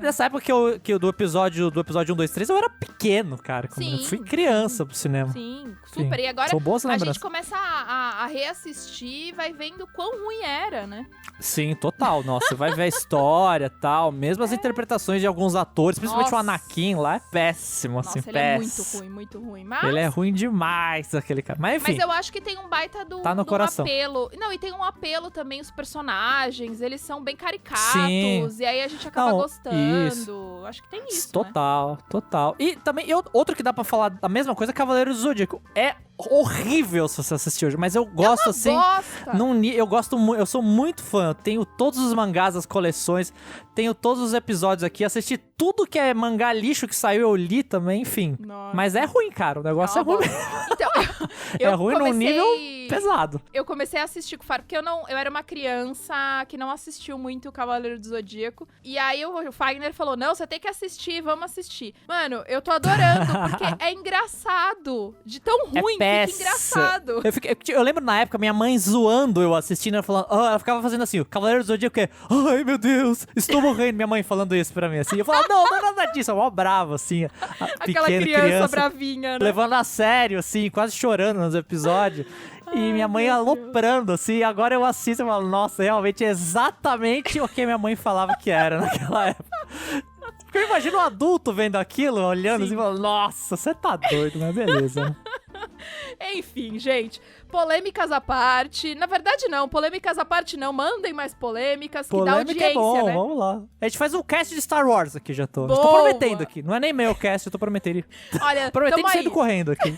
E: Nessa época que do episódio 1, 2, 3, eu era pequeno, cara.
A: Sim,
E: Eu fui criança pro cinema.
A: Sim, super. E agora
E: São boas
A: a
E: lembranças.
A: gente começa a reassistir e vai vendo quão ruim era, né?
E: Sim, total. Nossa, você vai ver a história, tal. Mesmo as interpretações de alguns atores, principalmente o
A: Nossa.
E: Anakin lá, é péssimo,
A: Nossa,
E: assim,
A: ele é muito
E: péssimo.
A: ruim, muito ruim. Mas,
E: Ele é ruim demais, aquele cara. Mas enfim.
A: mas eu acho que tem um baita
E: Tá no
A: do
E: coração.
A: apelo. Não, e tem um apelo também, os personagens, eles são bem caricatos.
E: Sim.
A: E aí a gente acaba
E: Não,
A: gostando.
E: isso.
A: Acho que tem isso, né?
E: Total. E também, outro que dá pra falar a mesma coisa, Cavaleiro do Zodíaco. É horrível se você assistir hoje, mas eu gosto assim.
A: Bosta.
E: Eu gosto muito, eu sou muito fã. Eu tenho todos os mangás, as coleções, tenho todos os episódios aqui, assisti tudo que é mangá lixo que saiu, eu li também, enfim.
A: Nossa.
E: Mas é ruim, cara. O negócio é ruim.
A: Então,
E: É
A: eu
E: ruim num nível pesado.
A: Eu comecei a assistir com o Faro, porque eu era uma criança que não assistiu muito o Cavaleiro do Zodíaco. E aí o Fagner falou, não, você tem que assistir, vamos assistir. Mano, eu tô adorando, porque é engraçado. De tão ruim, fica engraçado.
E: Eu lembro na época, minha mãe zoando eu assistindo, ela ficava fazendo assim, o Cavaleiro do Zodíaco é, ai meu Deus, estou morrendo, minha mãe falando isso pra mim, assim. Eu falava, não é nada disso, eu mó bravo, assim.
A: Aquela criança bravinha, né?
E: Levando a sério, assim, quase chorando nos episódios. E minha mãe aloprando, assim, agora eu assisto e falo, nossa, realmente é exatamente o que minha mãe falava que era naquela época. Porque eu imagino um adulto vendo aquilo, olhando assim e falando, nossa, você tá doido, mas beleza, né?
A: Enfim, gente, polêmicas à parte. Na verdade, não, polêmicas à parte não. Mandem mais polêmicas, que dá
E: Polêmica
A: audiência,
E: é bom,
A: né?
E: vamos lá. A gente faz um cast de Star Wars aqui, já tô.
A: Boa.
E: Estou prometendo aqui. Não é nem meu cast, eu tô prometendo.
A: Olha,
E: Prometendo
A: tamo aí.
E: saindo correndo aqui.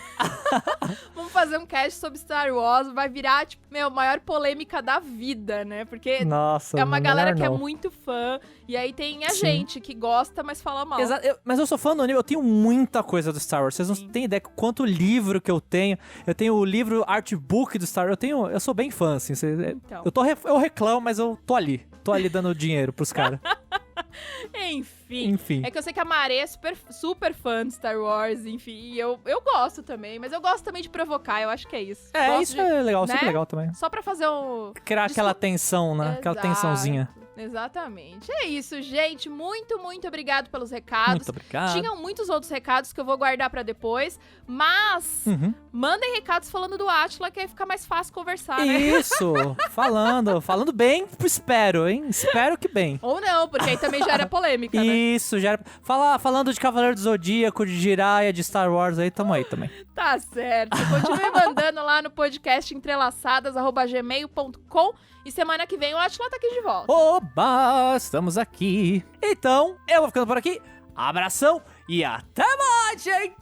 A: Vamos fazer um cast sobre Star Wars. Vai virar, tipo, maior polêmica da vida, né? Porque
E: Nossa,
A: é uma galera que
E: não.
A: é muito fã. E aí tem a
E: Sim.
A: gente que gosta, mas fala mal.
E: Exato, mas eu sou fã do anime, eu tenho muita coisa do Star Wars. Vocês não têm ideia quanto livro que eu tenho. Eu tenho o livro artbook do Star Wars. Eu sou bem fã, assim.
A: Então.
E: Eu reclamo, mas eu tô ali. Tô ali dando dinheiro pros caras.
A: Enfim. É que eu sei que a Maré é super fã de Star Wars, enfim. E eu gosto também, mas eu gosto também de provocar, eu acho que é isso. Gosto
E: Isso é legal,
A: né?
E: sempre legal também.
A: Só pra fazer um...
E: Criar aquela tensão, né? Aquela
A: Exato.
E: tensãozinha.
A: Exatamente. É isso, gente. Muito, muito obrigado pelos recados.
E: Muito obrigado.
A: Tinham muitos outros recados que eu vou guardar pra depois, mas mandem recados falando do Átila, que aí fica mais fácil conversar, né?
E: Isso, falando bem, espero, hein? Espero que bem.
A: Ou não, porque aí também já era polêmica, né?
E: Isso, já era... Falando de Cavaleiro do Zodíaco, de Jiraiya, de Star Wars, aí tamo aí também.
A: Tá certo. Continue mandando lá no podcast entrelaçadas@gmail.com e semana que vem o Átila tá aqui de volta.
E: Oba, estamos aqui. Então, eu vou ficando por aqui. Abração e até mais, gente!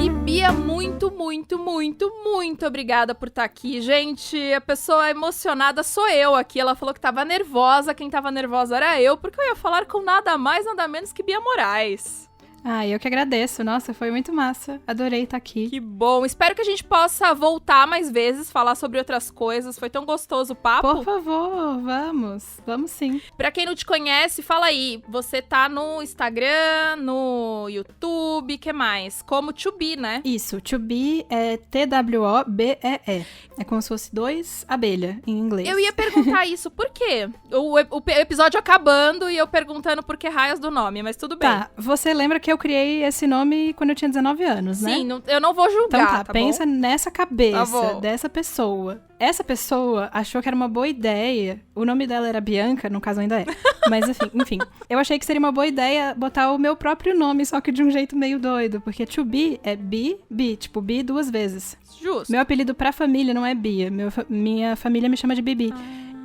A: E Bia, muito, muito, muito, muito obrigada por estar aqui. Gente, a pessoa emocionada sou eu aqui. Ela falou que tava nervosa. Quem tava nervosa era eu, porque eu ia falar com nada mais, nada menos que Bia Moraes.
B: Ah, eu que agradeço. Nossa, foi muito massa. Adorei estar aqui.
A: Que bom. Espero que a gente possa voltar mais vezes, falar sobre outras coisas. Foi tão gostoso o papo.
B: Por favor, vamos. Vamos sim.
A: Pra quem não te conhece, fala aí. Você tá no Instagram, no YouTube, que mais? Como To Be, né?
B: Isso, to be é T-W-O-B-E-E. É como se fosse 2 abelha em inglês.
A: Eu ia perguntar isso, por quê? O episódio acabando e eu perguntando por que raios do nome, mas tudo bem.
B: Tá, você lembra que eu criei esse nome quando eu tinha 19 anos, né?
A: Sim, eu não vou julgar,
B: Então tá, pensa
A: bom?
B: nessa
A: Tá
B: cabeça
A: bom.
B: dessa pessoa. Essa pessoa achou que era uma boa ideia. O nome dela era Bianca, no caso ainda é. Mas enfim. Eu achei que seria uma boa ideia botar o meu próprio nome, só que de um jeito meio doido. Porque to be é bi, tipo bi 2 vezes.
A: Justo.
B: Meu apelido pra família não é Bia. Minha família me chama de Bibi.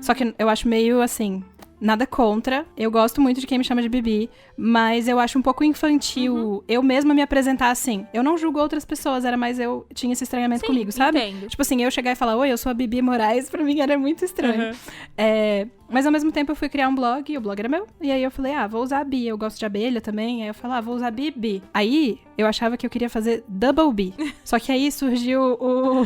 B: Só que eu acho meio assim... Nada contra, eu gosto muito de quem me chama de Bibi, mas eu acho um pouco infantil eu mesma me apresentar assim. Eu não julgo outras pessoas, era mais eu tinha esse estranhamento
A: Sim,
B: comigo, sabe?
A: entendo.
B: Tipo assim, eu chegar e falar, oi, eu sou a Bibi Moraes, pra mim era muito estranho. Mas ao mesmo tempo eu fui criar um blog, e o blog era meu, e aí eu falei, vou usar a Bi, eu gosto de abelha também, aí eu falei, vou usar Bibi. Aí eu achava que eu queria fazer Double B, só que aí surgiu o...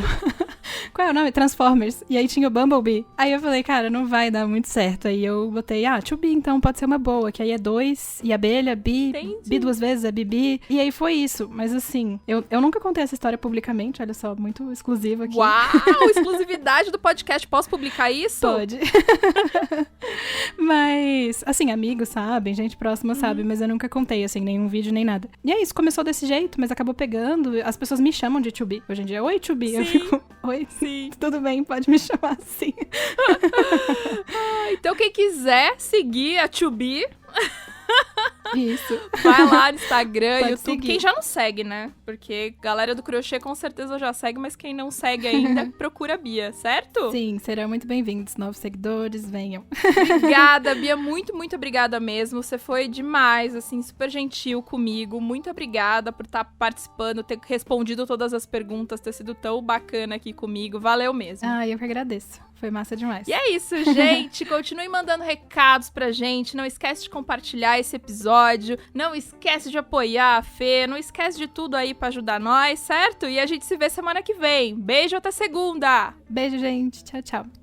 B: Qual é o nome? Transformers. E aí tinha o Bumblebee. Aí eu falei, cara, não vai dar muito certo. Aí eu botei, to be, então pode ser uma boa. Que aí é 2, e abelha, bi,
A: Entendi.
B: bi 2 vezes, é bibi. E aí foi isso. Mas assim, eu nunca contei essa história publicamente, olha só, muito exclusiva aqui.
A: Uau, exclusividade do podcast. Posso publicar isso?
B: Pode. Mas, assim, amigos sabem, gente próxima sabe, mas eu nunca contei, assim, nenhum vídeo, nem nada. E é isso, começou desse jeito, mas acabou pegando. As pessoas me chamam de to be. Hoje em dia, oi, to be. Eu
A: Sim.
B: fico, oi,
A: Sim.
B: tudo bem, pode me chamar assim.
A: Então quem quiser seguir a To Be...
B: Isso.
A: Vai lá no Instagram,
B: Pode
A: YouTube.
B: seguir.
A: Quem já não segue, né? Porque galera do crochê com certeza já segue, mas quem não segue ainda, procura a Bia, certo?
B: Sim, serão muito bem-vindos. Novos seguidores, venham.
A: Obrigada, Bia. Muito, muito obrigada mesmo. Você foi demais, assim, super gentil comigo. Muito obrigada por estar participando, ter respondido todas as perguntas, ter sido tão bacana aqui comigo. Valeu mesmo.
B: Ah, eu que agradeço. Foi massa demais.
A: E é isso, gente. Continue mandando recados pra gente. Não esquece de compartilhar esse episódio. Não esquece de apoiar a Fê. Não esquece de tudo aí pra ajudar nós, certo? E a gente se vê semana que vem. Beijo, até segunda!
B: Beijo, gente. Tchau, tchau.